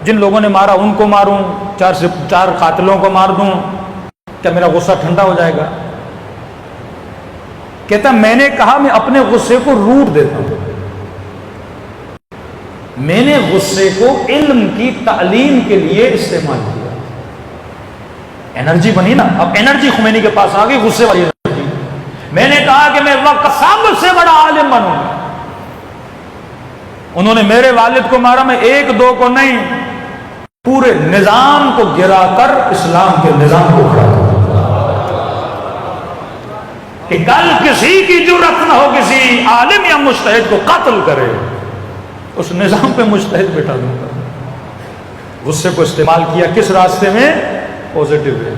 [SPEAKER 1] جن لوگوں نے مارا ان کو ماروں، 4 سے 4 قاتلوں کو مار دوں، کیا میرا غصہ ٹھنڈا ہو جائے گا؟ کہتا میں نے کہا میں اپنے غصے کو روٹ دیتا ہوں، میں نے غصے کو علم کی تعلیم کے لیے استعمال کیا، انرجی بنی نا۔ اب انرجی خمینی کے پاس آ گئی، غصے والی انرجی۔ میں نے کہا کہ میں وقت سب سے بڑا عالم بنوں گا۔ انہوں نے میرے والد کو مارا، میں 1-2 کو نہیں، پورے نظام کو گرا کر اسلام کے نظام کو کھڑا کر کہ کل کسی کی جرأت نہ ہو کسی عالم یا مجتہد کو قتل کرے، اس نظام پہ مجتہد بیٹھا دوں گا۔ غصے کو استعمال کیا کس راستے میں؟ پوزیٹو ہے۔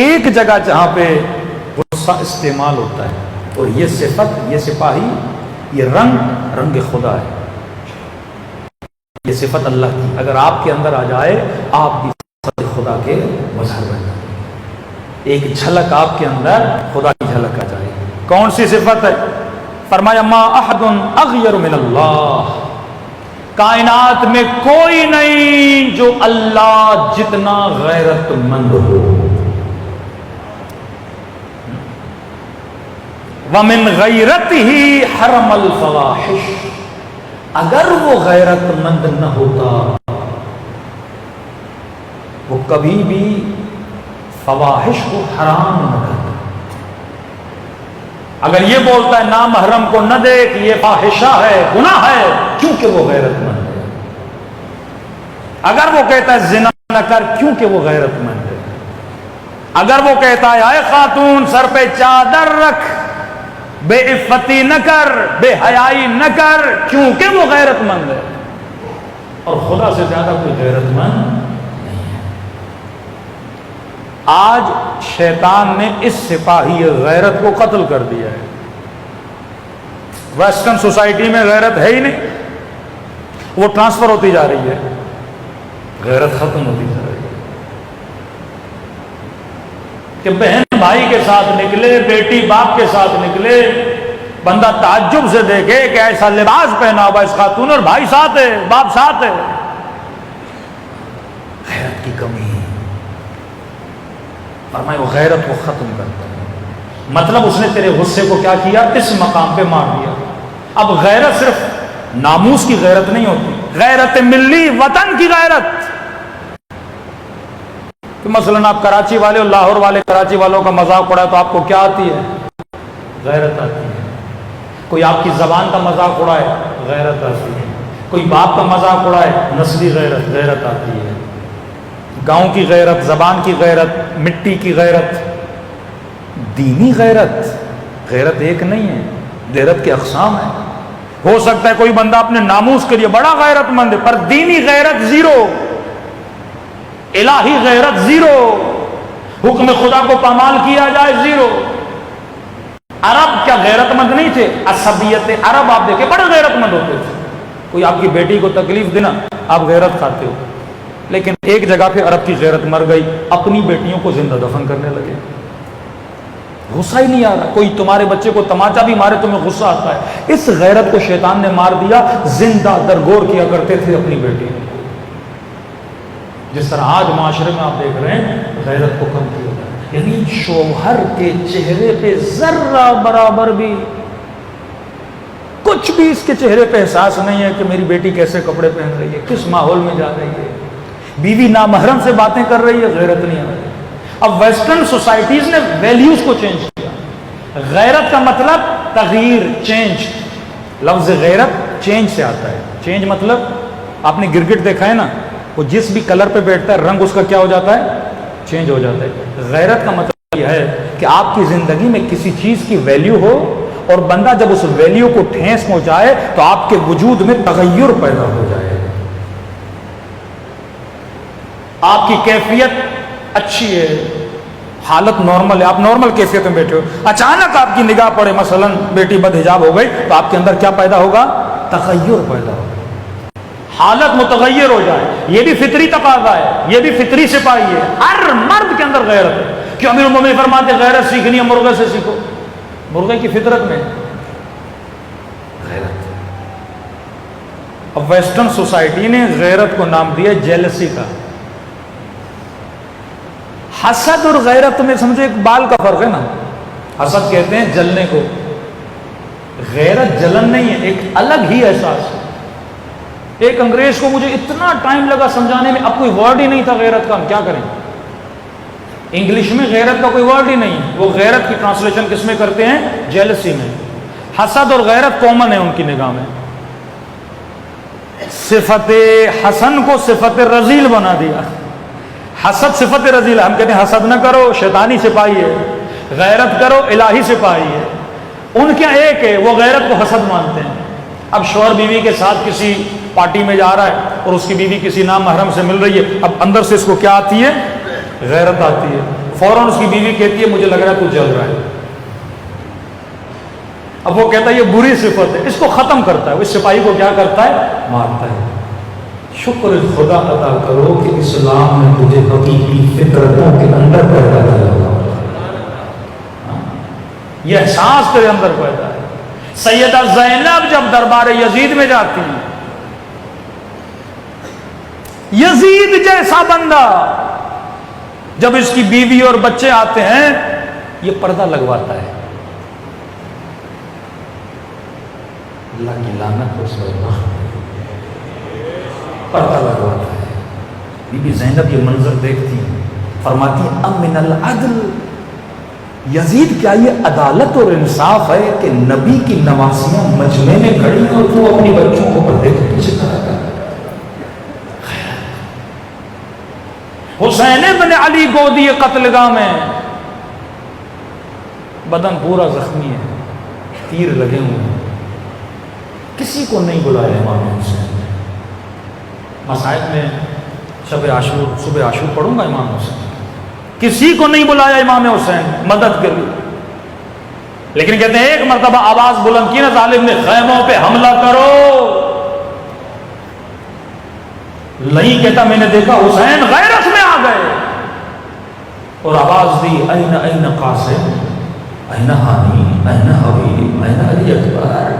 [SPEAKER 1] ایک جگہ جہاں پہ غصہ استعمال ہوتا ہے، اور یہ صفت، یہ سپاہی، یہ رنگ خدا ہے، یہ صفت اللہ کی اگر آپ کے اندر آ جائے، آپ بھی خدا کے مظہر بن جائیں۔ ایک جھلک آپ کے اندر خدا کی جھلک آ جائے۔ کون سی صفت ہے؟ فرمایا ما احد اغیر من اللہ، کائنات میں کوئی نہیں جو اللہ جتنا غیرت مند ہو. ومن غیرتہ حرم الفواحش، اگر وہ غیرت مند نہ ہوتا وہ کبھی بھی فواحش کو حرام نہ کرتا. اگر یہ بولتا ہے نامحرم کو نہ دیکھ، یہ فاحشہ ہے، گناہ ہے، کیونکہ وہ غیرت مند ہے. اگر وہ کہتا ہے زنا نہ کر، کیونکہ وہ غیرت مند ہے. اگر وہ کہتا ہے اے خاتون سر پہ چادر رکھ، بے عفتی نہ کر، بے حیائی نہ کر، کیونکہ وہ غیرت مند ہے. اور خدا سے زیادہ کوئی غیرت مند. آج شیطان نے اس سپاہی غیرت کو قتل کر دیا ہے. ویسٹرن سوسائٹی میں غیرت ہے ہی نہیں، وہ ٹرانسفر ہوتی جا رہی ہے، غیرت ختم ہوتی جا رہی ہے. کہ بہن بھائی کے ساتھ نکلے، بیٹی باپ کے ساتھ نکلے، بندہ تعجب سے دیکھے کہ ایسا لباس پہنا ہوا اس خاتون اور بھائی ساتھ ہے، باپ ساتھ ہے. غیرت کی کمی. فرمایا وہ غیرت کو ختم کرتا ہے. مطلب اس نے تیرے غصے کو کیا کیا؟ اس مقام پہ مار دیا. اب غیرت صرف ناموس کی غیرت نہیں ہوتی، غیرت ملی، وطن کی غیرت. کہ مثلا آپ کراچی والے اور لاہور والے کراچی والوں کا مذاق اڑائے تو آپ کو کیا آتی ہے؟ غیرت آتی ہے. کوئی آپ کی زبان کا مذاق اڑائے، غیرت آتی ہے. کوئی باپ کا مذاق اڑائے، نسلی غیرت، غیرت آتی ہے. گاؤں کی غیرت، زبان کی غیرت، مٹی کی غیرت، دینی غیرت. غیرت ایک نہیں ہے، غیرت کے اقسام ہیں. ہو سکتا ہے کوئی بندہ اپنے ناموس کے لیے بڑا غیرت مند ہے، پر دینی غیرت زیرو، الہی غیرت زیرو، حکم خدا کو پامال کیا جائے زیرو. عرب کیا غیرت مند نہیں تھے؟ عصبیت عرب آپ دیکھیں بڑے غیرت مند ہوتے تھے. کوئی آپ کی بیٹی کو تکلیف دینا آپ غیرت کھاتے ہو. لیکن ایک جگہ پہ عرب کی غیرت مر گئی، اپنی بیٹیوں کو زندہ دفن کرنے لگے. غصہ ہی نہیں آ رہا. کوئی تمہارے بچے کو تماچا بھی مارے تمہیں غصہ آتا ہے. اس غیرت کو شیطان نے مار دیا. زندہ درگور کیا کرتے تھے اپنی بیٹی. جس طرح آج معاشرے میں آپ دیکھ رہے ہیں غیرت کو کم کیا جائے. یعنی شوہر کے چہرے پہ ذرہ برابر بھی کچھ بھی اس کے چہرے پہ احساس نہیں ہے کہ میری بیٹی کیسے کپڑے پہن رہی ہے، کس ماحول میں جا رہی ہے. بیوی نامحرم سے باتیں کر رہی ہے، غیرت نہیں آ رہی. اب ویسٹرن سوسائٹیز نے ویلیوز کو چینج کیا. غیرت کا مطلب تغییر، چینج. لفظ غیرت چینج سے آتا ہے. چینج مطلب آپ نے گرگٹ دیکھا ہے نا، وہ جس بھی کلر پہ بیٹھتا ہے رنگ اس کا کیا ہو جاتا ہے؟ چینج ہو جاتا ہے. غیرت کا مطلب یہ ہے کہ آپ کی زندگی میں کسی چیز کی ویلیو ہو اور بندہ جب اس ویلیو کو ٹھیس پہنچائے تو آپ کے وجود میں تغیر پیدا ہو جائے. آپ کی کیفیت اچھی ہے، حالت نارمل ہے، آپ نارمل کیفیت میں بیٹھے ہو، اچانک آپ کی نگاہ پڑے مثلا بیٹی بد حجاب ہو گئی تو آپ کے اندر کیا پیدا ہوگا؟ تغیر پیدا ہوگا. حالت متغیر ہو جائے. یہ بھی فطری تقاضا ہے، یہ بھی فطری سپاہی ہے. ہر مرد کے اندر غیرت ہے. کیوں امیر المومنین فرماتے غیرت سیکھنی ہے مرغے سے سیکھو. مرغے کی فطرت میں غیرت. اب ویسٹرن سوسائٹی نے غیرت کو نام دیا جیلسی کا. حسد اور غیرت میں سمجھو ایک بال کا فرق ہے نا. حسد کہتے ہیں جلنے کو، غیرت جلن نہیں ہے، ایک الگ ہی احساس ہے. ایک انگریز کو مجھے اتنا ٹائم لگا سمجھانے میں، اب کوئی ورڈ ہی نہیں تھا غیرت کا. ہم کیا کریں؟ انگلش میں غیرت کا کوئی ورڈ ہی نہیں. وہ غیرت کی ٹرانسلیشن کس میں کرتے ہیں؟ جیلسی میں. حسد اور غیرت کامن ہے ان کی نگاہ میں. صفت حسن کو صفت رذیل بنا دیا. حسد صفت رذیل. ہم کہتے ہیں حسد نہ کرو، شیطانی سپاہی ہے. غیرت کرو، الہی سپاہی ہے. ان کے ایک ہے، وہ غیرت کو حسد مانتے ہیں. اب شوہر بیوی کے ساتھ کسی پارٹی میں جا رہا ہے اور اس کی بیوی کسی نامحرم سے مل رہی ہے. اب اندر سے اس کو کیا آتی ہے؟ غیرت آتی ہے. فوراً اس کی بیوی کہتی ہے مجھے لگ رہا ہے تو جل رہا ہے. اب وہ کہتا ہے یہ بری صفت ہے، اس کو ختم کرتا ہے. اس سپاہی کو کیا کرتا ہے؟ مارتا ہے. شکر خدا ادا کرو کہ اسلام نے تجھے حقیقی فطرتوں کے اندر پیدا کیا. یہ احساس تیرے اندر پیدا ہے. سیدہ زینب جب دربار یزید میں جاتی ہیں، یزید جیسا بندہ جب اس کی بیوی اور بچے آتے ہیں یہ پردہ لگواتا ہے. اللہ کی لعنت اس پر، پردہ لگواتا ہے. بی بی زینب یہ منظر دیکھتی ہیں، فرماتی ہیں ام من العدل، یزید کیا یہ عدالت اور انصاف ہے کہ نبی کی نواسیاں مجمع میں کھڑی ہیں اور تو اپنی بچوں کو پردے کے پیچھے کھڑا کر. حسین بن علی گودی قتل گاہ میں بدن پورا زخمی ہے، تیر لگے ہوئے ہیں، کسی کو نہیں بلایا امام حسین نے. مصائب میں شب عاشور، صبح عاشور پڑھوں گا امام حسین، کسی کو نہیں بلایا امام حسین مدد کے لیے. لیکن کہتے ہیں ایک مرتبہ آواز بلند کی نا ظالم نے، خیموں پہ حملہ کرو. نہیں کہتا میں نے دیکھا حسین غیرت میں آ گئے اور آواز دی این این قاسم، این ہانی، این حبیب، این علی اکبر،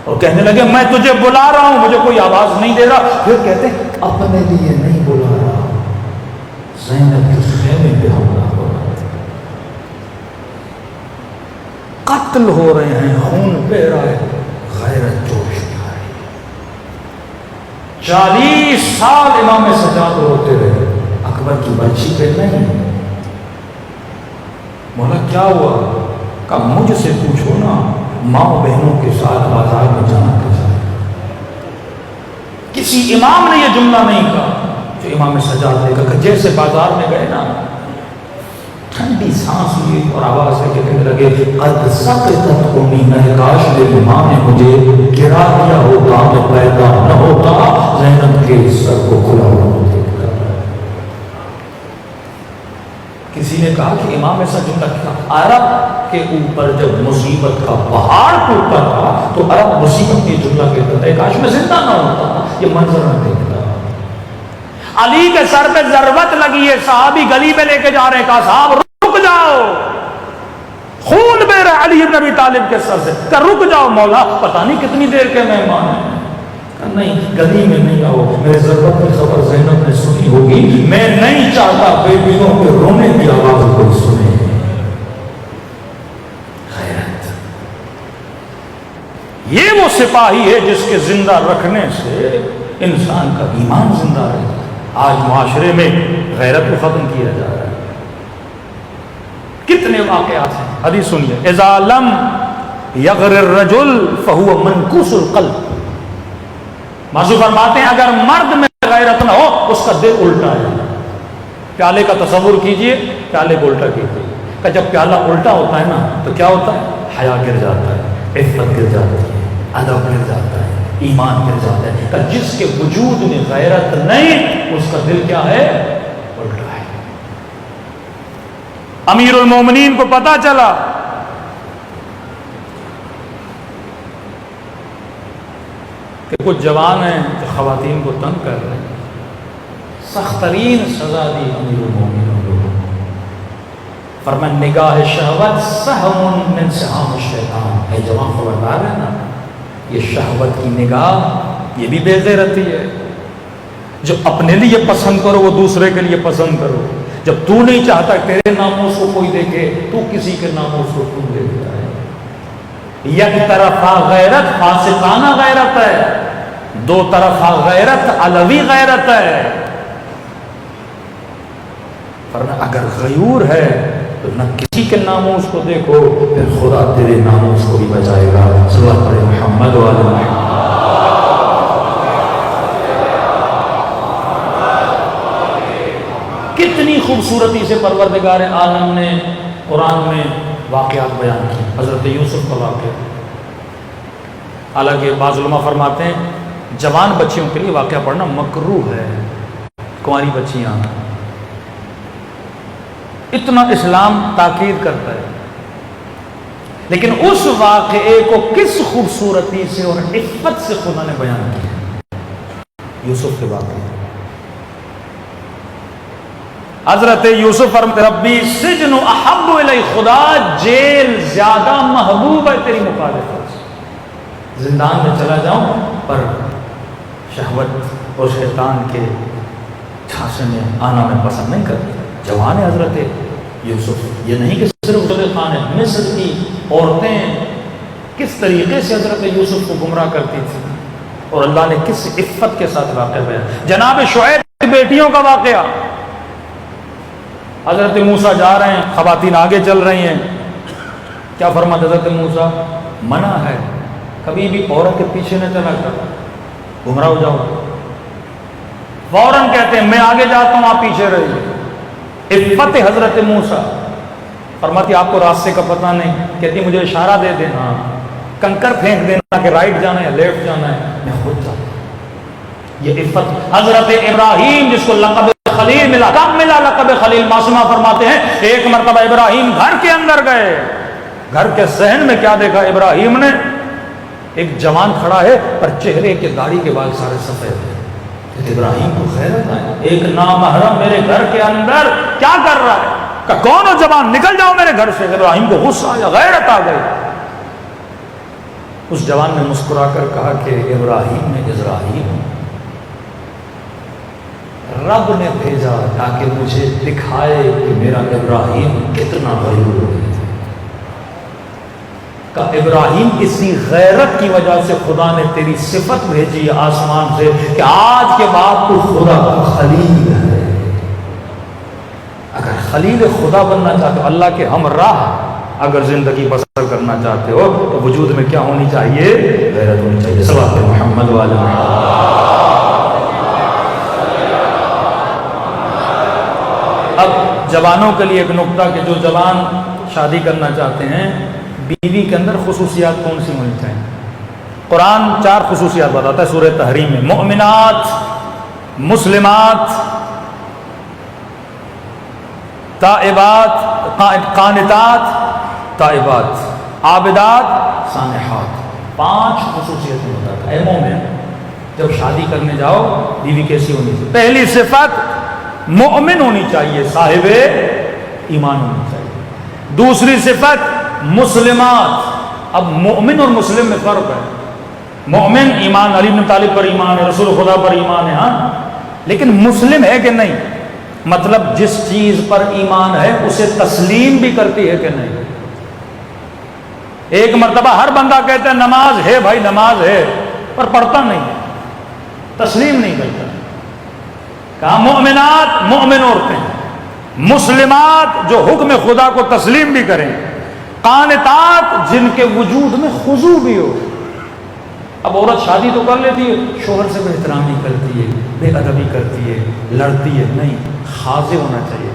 [SPEAKER 1] اور کہنے لگے میں تجھے بلا رہا ہوں، مجھے کوئی آواز نہیں دے رہا. پھر کہتے ہیں اپنے لیے نہیں بلا رہا، زینب کے خیمے پہ حملہ ہو رہا ہے، قتل ہو رہے ہیں، خون بہ رہا ہے، غیرت جوش میں آ رہی ہے. 40 سال امام سجاد روتے رہے، اکبر کی بچی پہ نہیں. مولا کیا ہوا؟ کہا مجھ سے پوچھو نا، ماں بہنوں کے ساتھ بازار میں جانا کیسا ہے؟ کسی امام نے یہ جملہ نہیں کہا جو امام سجاد نے کہا. جیسے بازار میں گئے نا، ٹھنڈی سانس ہوئی اور آواز ہے کہ کہنے لگے قد سقطت امی، میں کاش میری ماں نے مجھے گرا دیا ہوتا، میں پیدا نہ ہوتا. زینب کے سر کو کھلا ہوا دیکھتا. کسی نے کہا کہ امام ایسا جملہ کیا؟ عرب کے اوپر جب مصیبت کا پہاڑ ٹوٹتا تھا تو عرب مصیبت کی جملہ کہتا تھا کاش میں زندہ نہ ہوتا، یہ منظر نہ دیکھتا. علی کے سر پہ ضربت لگی ہے، صحابی گلی میں لے کے جا رہے ہیں، کہا صاحب رک جاؤ، خون بہ رہا علی بن ابی طالب کے سر سے. کہا رک جاؤ مولا، پتہ نہیں کتنی دیر کے مہمان ہیں. نہیں گلی میں نہیں آؤ، میرے ضرورت کی خبر زینب نے سنی ہوگی، میں نہیں چاہتا بیٹیوں کے رونے کی آواز کوئی سنے. خیرت، یہ وہ سپاہی ہے جس کے زندہ رکھنے سے انسان کا ایمان زندہ رہتا ہے. آج معاشرے میں غیرت کو ختم کیا جا رہا ہے. کتنے واقعات ہیں، حدیث سنیے. اذا لم یغر الرجل فهو منکوس القلب. معصوم فرماتے ہیں اگر مرد میں غیرت نہ ہو اس کا دل الٹا ہے. پیالے کا تصور کیجئے، پیالے کو الٹا کیجئے. کہ جب پیالہ الٹا ہوتا ہے نا تو کیا ہوتا ہے؟ حیا گر جاتا ہے، عفت گر جاتی ہے، ادب گر جاتا ہے، ایمان گر جاتا ہے. کہ جس کے وجود میں غیرت نہیں اس کا دل کیا ہے؟ الٹا ہے. امیر المومنین کو پتا چلا کہ کچھ جوان ہیں جو خواتین کو تنگ کر رہے ہیں، سخت ترین سزا دی امیر المومنین لوگوں کو. فرمایا نگاہ شہوت سہم من سہام الشیطان. اے جوان خبردار ہے نا، یہ شہوت کی نگاہ یہ بھی بے غیرتی ہے. جو اپنے لیے پسند کرو وہ دوسرے کے لیے پسند کرو. جب تو نہیں چاہتا تیرے ناموس کو کوئی دیکھے، تو کسی کے ناموس کو کیوں دیکھتا ہے؟ یک طرفہ غیرت فاسقانہ غیرت ہے، دو طرفہ غیرت علوی غیرت ہے. فرمایا اگر غیور ہے تو نہ کسی کے ناموس کو دیکھو، پھر خدا تیرے ناموس کو بھی بچائے گا. صلی اللہ علیہ محمد و علیہ محمد. کتنی خوبصورتی سے پروردگار عالم نے قرآن میں واقعات بیان کی. حضرت یوسف کا واقعہ، حالانکہ بعض علماء فرماتے ہیں جوان بچیوں کے لیے واقعہ پڑھنا مکروہ ہے. کنواری بچیاں، اتنا اسلام تاکید کرتا ہے. لیکن اس واقعے کو کس خوبصورتی سے اور عفت سے خدا نے بیان کیا. یوسف کے واقعے، حضرت یوسف فرماتے ربی سجن احب الی، خدا جیل زیادہ محبوب ہے تیری مخالفت سے. زندان میں چلا جاؤں پر شہوت اور شیطان کے جھانسے میں آنا میں پسند نہیں کرتی. جوان ہے حضرت یوسف. یہ نہیں کہ صرف زلیخا نے، مصر کی عورتیں کس طریقے سے حضرت یوسف کو گمراہ کرتی تھی اور اللہ نے کس عفت کے ساتھ واقعہ بیان. جناب شعیب کی بیٹیوں کا واقعہ. حضرت موسیٰ جا رہے ہیں، خواتین آگے چل رہی ہیں. کیا فرماتے حضرت موسیٰ؟ منع ہے کبھی بھی عورت کے پیچھے نہ چلا کر، گمراہ ہو جاؤ. فوراً کہتے ہیں میں آگے جاتا ہوں، آپ پیچھے رہیے. عفت حضرت موسیٰ. فرماتی آپ کو راستے کا پتہ نہیں، کہتی مجھے اشارہ دے دینا، کنکر پھینک دینا کہ رائٹ جانا ہے یا لیفٹ جانا ہے، میں خود جاتا ہوں. یہ عفت. حضرت ابراہیم جس کو لقب خلیل ملا، کب ملا لقب خلیل؟ معصومہ فرماتے ہیں ایک مرتبہ ابراہیم گھر کے اندر گئے، گھر کے صحن میں کیا دیکھا ابراہیم نے؟ ایک جوان کھڑا ہے پر چہرے کے داڑھی کے بال سارے سفید ہیں. ابراہیم کو خیرت آئی، ایک نامحرم میرے گھر کے اندر کیا کر رہا ہے؟ کہ کون ہو جوان، نکل جاؤ میرے گھر سے. ابراہیم کو غصہ آیا، غیرت آ گئی. اس جوان نے مسکرا کر کہا کہ ابراہیم میں اسرائیل ہوں، رب نے بھیجا تاکہ مجھے دکھائے کہ میرا ابراہیم کتنا غیور ہے. کہ ابراہیم اسی غیرت کی وجہ سے خدا نے تیری صفت بھیجی آسمان سے کہ آج کے بعد تو خدا کا خلیل ہے. اگر خلیل خدا بننا چاہتے ہو، اللہ کے ہمراہ اگر زندگی بسر کرنا چاہتے ہو تو وجود میں کیا ہونی چاہیے؟ غیرت ہونی چاہیے. صلوات محمد والے. اب جوانوں کے لیے ایک نقطہ کہ جو جوان شادی کرنا چاہتے ہیں، بیوی کے اندر خصوصیات کون سی ہونی چاہیے؟ قرآن 4 خصوصیات بتاتا ہے سورہ تحریم میں. مؤمنات، مسلمات، تائبات، قانتات، تائبات، عابدات، سانحات. 5 خصوصیتیں بتاتا ہے. اے مومن، جب شادی کرنے جاؤ بیوی کیسی ہونی چاہیے؟ پہلی صفت مومن ہونی چاہیے، صاحب ایمان ہونی چاہیے. دوسری صفت مسلمات. اب مومن اور مسلم میں فرق ہے. مومن ایمان، علی بن طالب پر ایمان ہے، رسول خدا پر ایمان ہے، ہاں، لیکن مسلم ہے کہ نہیں؟ مطلب جس چیز پر ایمان ہے اسے تسلیم بھی کرتی ہے کہ نہیں؟ ایک مرتبہ ہر بندہ کہتا ہے نماز ہے بھائی، نماز ہے، پر پڑھتا نہیں، تسلیم نہیں کرتا. کہا مومنات، مومن عورتیں، مسلمات جو حکم خدا کو تسلیم بھی کریں، قانتات جن کے وجود میں خضوع بھی ہو. اب عورت شادی تو کر لیتی ہے، شوہر سے بے احترامی کرتی ہے، بے ادبی کرتی ہے، لڑتی ہے، نہیں، خاضع ہونا چاہیے.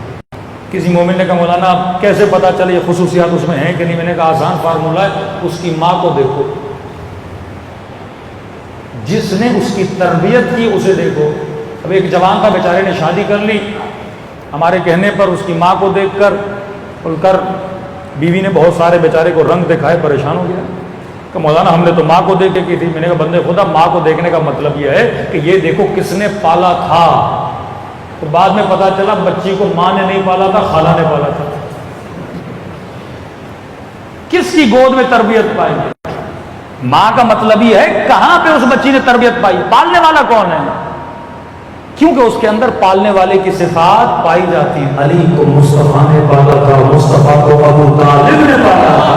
[SPEAKER 1] کسی مومن نے کہا مولانا آپ کیسے پتا چلے یہ خصوصیات اس میں ہیں کہ نہیں؟ میں نے کہا آسان فارمولہ ہے، اس کی ماں کو دیکھو، جس نے اس کی تربیت کی اسے دیکھو. اب ایک جوان کا بیچارے نے شادی کر لی، ہمارے کہنے پر اس کی ماں کو دیکھ کر کھل کر بیوی نے بہت سارے بیچارے کو رنگ دکھائے، پریشان ہو گیا کہ مولانا ہم نے تو ماں کو دیکھ کے کی تھی. میں نے کہا بندے خدا، ماں کو دیکھنے کا مطلب یہ ہے کہ یہ دیکھو کس نے پالا تھا. تو بعد میں پتا چلا بچی کو ماں نے نہیں پالا تھا، خالہ نے پالا تھا. کس کی گود میں تربیت پائی؟ ماں کا مطلب یہ ہے کہاں پہ اس بچی نے تربیت پائی، پالنے والا کون ہے؟ کیونکہ اس کے اندر پالنے والے کی صفات پائی جاتی ہے.
[SPEAKER 2] علی کو مصطفیٰ نے پالا تھا، مصطفیٰ کو ابو طالب نے پالا تھا.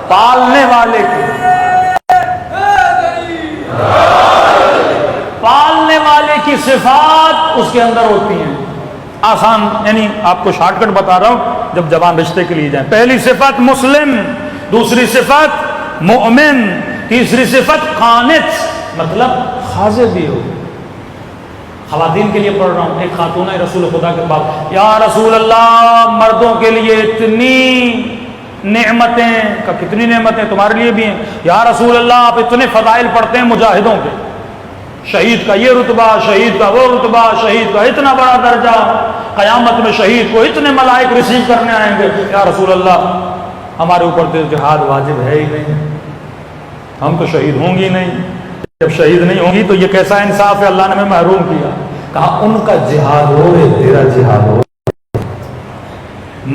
[SPEAKER 1] پالنے والے کی، پالنے والے کی صفات اس کے اندر ہوتی ہیں. آسان، یعنی آپ کو شارٹ کٹ بتا رہا ہوں جب جوان رشتے کے لیے جائیں. پہلی صفت مسلم، دوسری صفت مومن، تیسری صفت قانت، مطلب خاضع بھی ہو. خواتین کے لیے پڑھ رہا ہوں. ایک خاتون ہے رسول خدا کے پاس، یا رسول اللہ مردوں کے لیے اتنی نعمتیں، کا کتنی نعمتیں تمہارے لیے بھی ہیں. یا رسول اللہ آپ اتنے فضائل پڑھتے ہیں مجاہدوں کے، شہید کا یہ رتبہ، شہید کا وہ رتبہ، شہید کا اتنا بڑا درجہ، قیامت میں شہید کو اتنے ملائک ریسیو کرنے آئیں گے. یا رسول اللہ ہمارے اوپر تو جہاد واجب ہے ہی نہیں، ہم تو شہید ہوں گی نہیں. جب شہید نہیں ہوں گی تو یہ کیسا انصاف ہے، اللہ نے ہمیں محروم کیا. کہا ان کا جہاد ہو، تیرا جہاد ہو.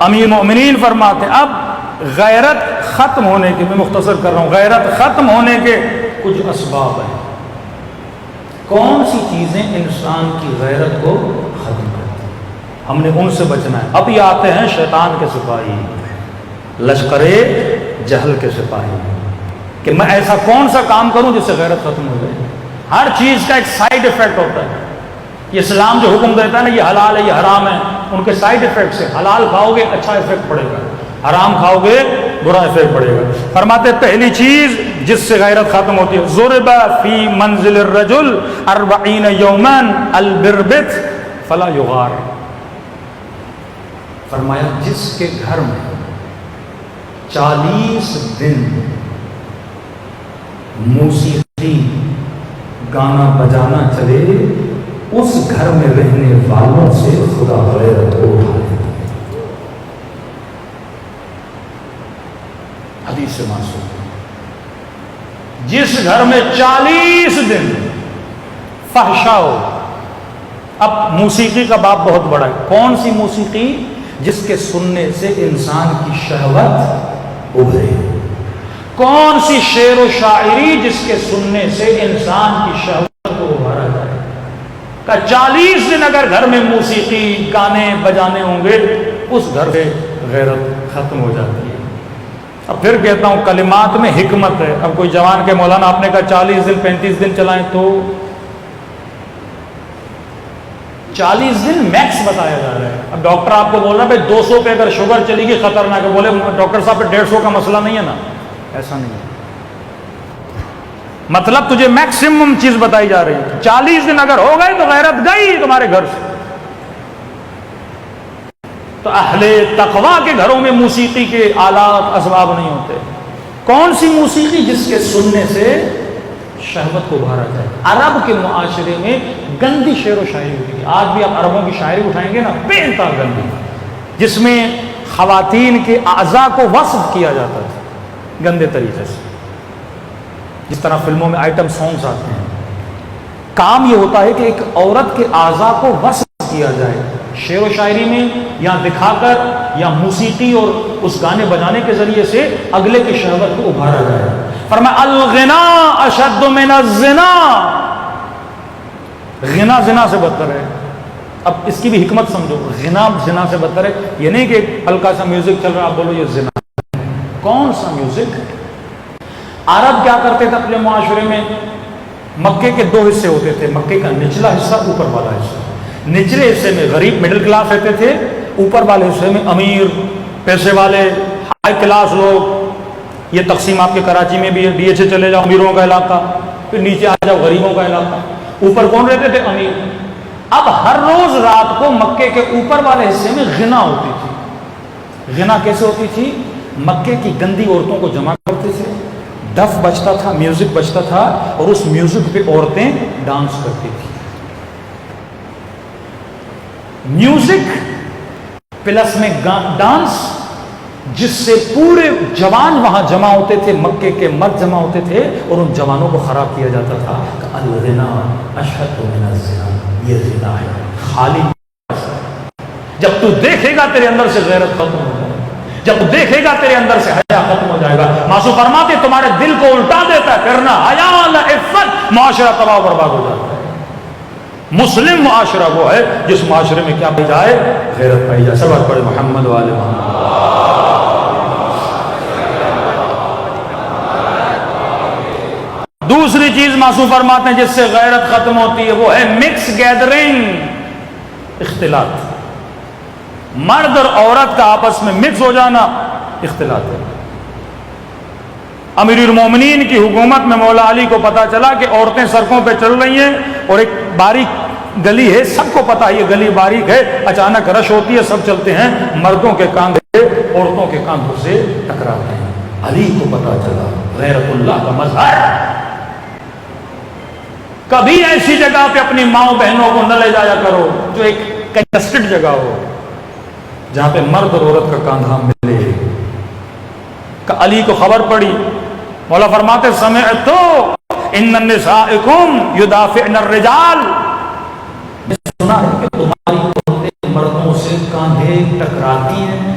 [SPEAKER 1] امیر مومنین فرماتے ہیں اب غیرت ختم ہونے کے، میں مختصر کر رہا ہوں، غیرت ختم ہونے کے کچھ اسباب ہیں۔ کون سی چیزیں انسان کی غیرت کو ختم کرتی ہیں؟ ہم نے ان سے بچنا ہے۔ اب یہ آتے ہیں شیطان کے سپاہی، لشکر جہل کے سپاہی، کہ میں ایسا کون سا کام کروں جس سے غیرت ختم ہو جائے۔ ہر چیز کا ایک سائیڈ ایفیکٹ ہوتا ہے۔ یہ اسلام جو حکم دیتا ہے نا، یہ حلال ہے یہ حرام ہے، ان کے سائیڈ ایفیکٹ سے، حلال کھاؤ گے اچھا ایفیکٹ پڑے گا، حرام کھاؤ گے برا ایفیکٹ پڑے گا۔ فرماتے پہلی چیز جس سے غیرت ختم ہوتی ہے، ضرب فی منزل الرجل 40 یوما البربت فلا یغار۔ فرمایا جس کے گھر میں 40 دن موسیقی گانا بجانا چلے، اس گھر میں رہنے والوں سے خدا غیرت کو اٹھا لیتا ہے۔ حدیث سے معصوم، جس گھر میں 40 دن فحشا ہو۔ اب موسیقی کا باب بہت بڑا ہے۔ کون سی موسیقی؟ جس کے سننے سے انسان کی شہوت ابھرے۔ کون سی شعر و شاعری جس کے سننے سے انسان کی شہوت کو ابھارا جائے۔ کہ 40 دن اگر گھر میں موسیقی گانے بجانے ہوں گے، اس گھر سے غیرت ختم ہو جاتی ہے۔ اب پھر کہتا ہوں کلمات میں حکمت ہے۔ اب کوئی جوان کے مولانا آپ نے کہا 40 دن 35 دن چلائیں، تو 40 دن میکس بتایا جا رہا ہے۔ اب ڈاکٹر آپ کو بول رہا ہے بھائی 200 پہ اگر شوگر چلی گی خطرناک ہے، بولے ڈاکٹر صاحب پہ 150 کا مسئلہ نہیں ہے نا، ایسا نہیں ہے۔ مطلب تجھے میکسیمم چیز بتائی جا رہی ہے۔ 40 دن اگر ہو گئے تو غیرت گئی تمہارے گھر سے۔ تو اہل تقویٰ کے گھروں میں موسیقی کے آلات اسباب نہیں ہوتے۔ کون سی موسیقی؟ جس کے سننے سے شہوت کو ابھارا جائے۔ عرب کے معاشرے میں گندی شعر و شاعری ہوتی تھی۔ آج بھی آپ عربوں کی شاعری اٹھائیں گے نا، بے انتہا گندی، جس میں خواتین کے اعضاء کو وصف کیا جاتا تھا گندے طریقے سے، جس طرح فلموں میں آئٹم سانگز آتے ہیں۔ کام یہ ہوتا ہے کہ ایک عورت کے اعضاء کو وصف کیا جائے، شعر و شاعری میں یا دکھا کر یا موسیقی اور اس گانے بجانے کے ذریعے سے اگلے کی شہوت کو ابھارا جائے۔ فرمایا الغنا اشد من الزنا، غنا زنا سے بدتر ہے۔ اب اس کی بھی حکمت سمجھو، غنا زنا سے بدتر ہے۔ یہ نہیں کہ ہلکا سا میوزک چل رہا آپ بولو یہ زنا ہے۔ کون سا میوزک؟ عرب کیا کرتے تھے اپنے معاشرے میں؟ مکے کے 2 حصے ہوتے تھے، مکے کا نچلا حصہ، اوپر والا حصہ۔ نچلے حصے میں غریب مڈل کلاس رہتے تھے، اوپر والے حصے میں امیر پیسے والے ہائی کلاس لوگ۔ یہ تقسیم آپ کے کراچی میں بھی ہے، ڈی ایچ اے چلے جاؤ امیروں کا علاقہ، پھر نیچے آ جاؤ غریبوں کا علاقہ۔ اوپر کون رہتے تھے؟ امیر۔ اب ہر روز رات کو مکے کے اوپر والے حصے میں غنا ہوتی تھی۔ غنا کیسے ہوتی تھی؟ مکے کی گندی عورتوں کو جمع کرتے تھے، ڈف بجتا تھا، میوزک بجتا تھا، اور اس میوزک پہ عورتیں ڈانس کرتی تھی۔ میوزک پلس میں ڈانس، جس سے پورے جوان وہاں جمع ہوتے تھے، مکے کے مرد جمع ہوتے تھے، اور ان جوانوں کو خراب کیا جاتا تھا کہ الغنا اشد من الزنا، یہ زنا ہے خالی۔ جب تو دیکھے گا تیرے اندر سے غیرت ختم ہو جائے گا، جب تو دیکھے گا تیرے اندر سے حیا ختم ہو جائے گا۔ معصوم فرماتے تمہارے دل کو الٹا دیتا ہے کرنا، حیا نہ عفت، معاشرہ تباہ و برباد ہو جاتا ہے۔ مسلم معاشرہ وہ ہے جس معاشرے میں کیا پائی جائے؟ غیرت پائی جائے۔ سب پڑھے محمد والے محمد۔ دوسری چیز معصوم فرماتے ہیں جس سے غیرت ختم ہوتی ہے، وہ ہے مکس گیدرنگ، اختلاط۔ مرد اور عورت کا آپس میں مکس ہو جانا اختلاط ہے۔ امیر المومنین کی حکومت میں مولا علی کو پتا چلا کہ عورتیں سڑکوں پہ چل رہی ہیں، اور ایک باریک گلی ہے، سب کو پتا ہے یہ گلی باریک ہے، اچانک رش ہوتی ہے، سب چلتے ہیں، مردوں کے کاندھے عورتوں کے کاندھوں سے ٹکراتے ہیں۔ علی کو پتا چلا غیرت اللہ کا مظہر۔ کبھی ایسی جگہ پہ اپنی ماؤں بہنوں کو نہ لے جایا کرو جو ایک کنجسٹڈ جگہ ہو، جہاں پہ مرد اور عورت کا کاندھا ملے۔ کہ علی کو خبر پڑی، مولا فرماتے سمعتو ان النسائکم یدافعن الرجال، میں سنا ہے کہ تمہاری عورتیں مردوں سے کاندھے ٹکراتی ہیں۔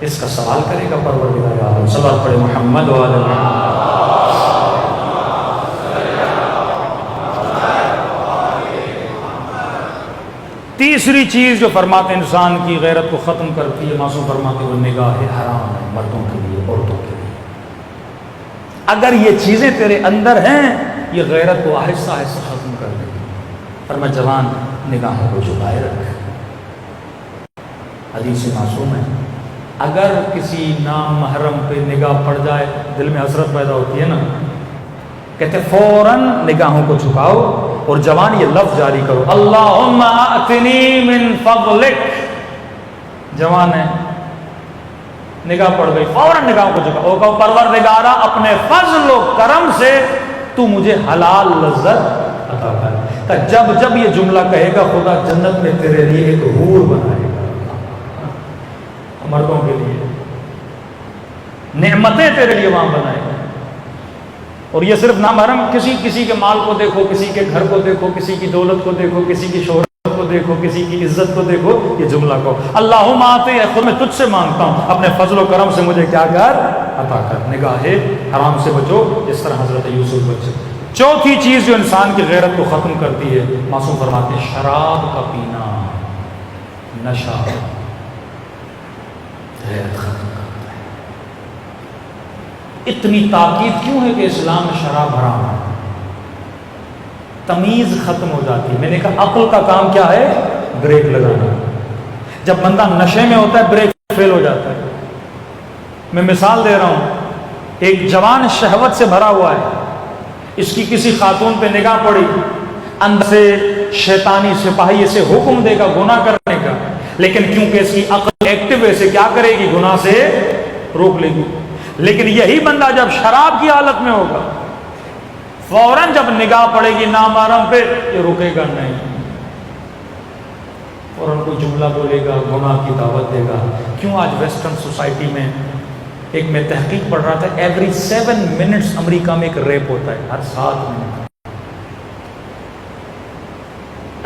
[SPEAKER 1] اس کا سوال کرے گا پروردگار عالم. صلوات پڑھے محمد و علی محمد. تیسری چیز جو فرماتے انسان کی غیرت کو ختم کرتی ہے، معصوم فرماتے وہ نگاہ حرام ہے، مردوں کے لیے، عورتوں کے لیے. اگر یہ چیزیں تیرے اندر ہیں، یہ غیرت کو آہستہ آہستہ ختم کر دے گی. فرما جوان نگاہوں کو جھکائے رکھ. حدیث معصوم ہے، اگر کسی نام محرم پہ نگاہ پڑ جائے دل میں حسرت پیدا ہوتی ہے نا، کہتے فوراً نگاہوں کو جھکاؤ اور جوان یہ لفظ جاری کرو، اللہم آتنی من فضلک. جوان ہے، نگاہ پڑ گئی، فوراً نگاہوں کو جھکاؤ، کہو پروردگارا اپنے فضل و کرم سے تو مجھے حلال لذت عطا کر. جب جب یہ جملہ کہے گا خدا جنت میں تیرے لیے ایک حور بنائے گا، مردوں کے لیے نعمتیں تیرے لیے وہاں بنائے گا. اور یہ صرف نامحرم کسی کے مال کو دیکھو، کسی کے گھر کو دیکھو، کسی کی دولت کو دیکھو، کسی کی شہرت کو دیکھو، کسی کی عزت کو دیکھو، یہ جملہ کو اللہم آتے ہے خود میں تجھ سے مانگتا ہوں اپنے فضل و کرم سے مجھے کیا کر عطا کر. نگاہ حرام سے بچو جس طرح حضرت یوسف بچے. چوتھی چیز جو انسان کی غیرت کو ختم کرتی ہے، معصوم فرماتے ہیں شراب کا پینا، نشہ غیرت ختم کرتا ہے. اتنی تاکید کیوں ہے کہ اسلام میں شراب حرام ہے؟ تمیز ختم ہو جاتی ہے. میں نے کہا عقل کا کام کیا ہے؟ بریک لگانا. جب بندہ نشے میں ہوتا ہے بریک فیل ہو جاتا ہے. میں مثال دے رہا ہوں، ایک جوان شہوت سے بھرا ہوا ہے، اس کی کسی خاتون پہ نگاہ پڑی، اندر سے شیطانی سپاہی اسے حکم دے گا گناہ کرنے کا، لیکن کیونکہ اس کی عقل ایکٹیو ہے، اسے کیا کرے گی؟ گناہ سے روک لے گی. لیکن یہی بندہ جب شراب کی حالت میں ہوگا، فوراً جب نگاہ پڑے گی نامحرم پہ، یہ رکے گا نہیں، فوراً کوئی جملہ بولے گا، گناہ کی دعوت دے گا. کیوں آج ویسٹرن سوسائٹی میں، ایک میں تحقیق پڑھ رہا تھا، ایوری 7 منٹس امریکہ میں ایک ریپ ہوتا ہے، ہر 7 منٹ.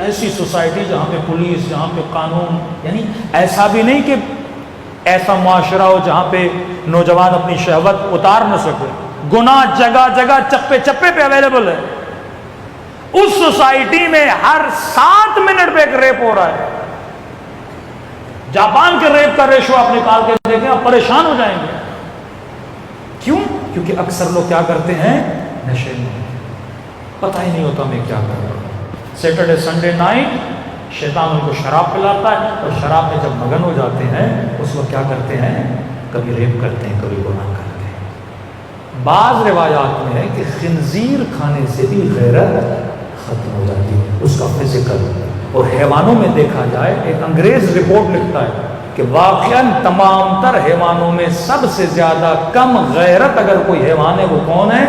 [SPEAKER 1] ایسی سوسائٹی جہاں پہ پولیس، جہاں پہ قانون، یعنی ایسا بھی نہیں کہ ایسا معاشرہ ہو جہاں پہ نوجوان اپنی شہوت اتار نہ سکے. گناہ جگہ جگہ چپے چپے پہ اویلیبل ہے. اس سوسائٹی میں ہر 7 منٹ پہ ایک ریپ ہو رہا ہے. جاپان کے ریپ کا ریشو آپ نکال کے دیکھیں، آپ پریشان ہو جائیں گے. کیوں؟ کیونکہ اکثر لوگ کیا کرتے ہیں؟ نشے میں، پتہ ہی نہیں ہوتا میں کیا کر رہا ہوں. سیٹرڈے سنڈے نائٹ شیطان ان کو شراب پلاتا ہے، اور شراب میں جب مگن ہو جاتے ہیں اس وقت کیا کرتے ہیں؟ کبھی ریپ کرتے ہیں، کبھی گناہ کرتے ہیں. بعض روایات میں ہے کہ خنزیر کھانے سے بھی غیرت ختم ہو جاتی ہے، اس کا فزیکل. اور حیوانوں میں دیکھا جائے، ایک انگریز رپورٹ لکھتا ہے کہ واقعاً تمام تر حیوانوں میں سب سے زیادہ کم غیرت اگر کوئی حیوان ہے وہ کون ہے؟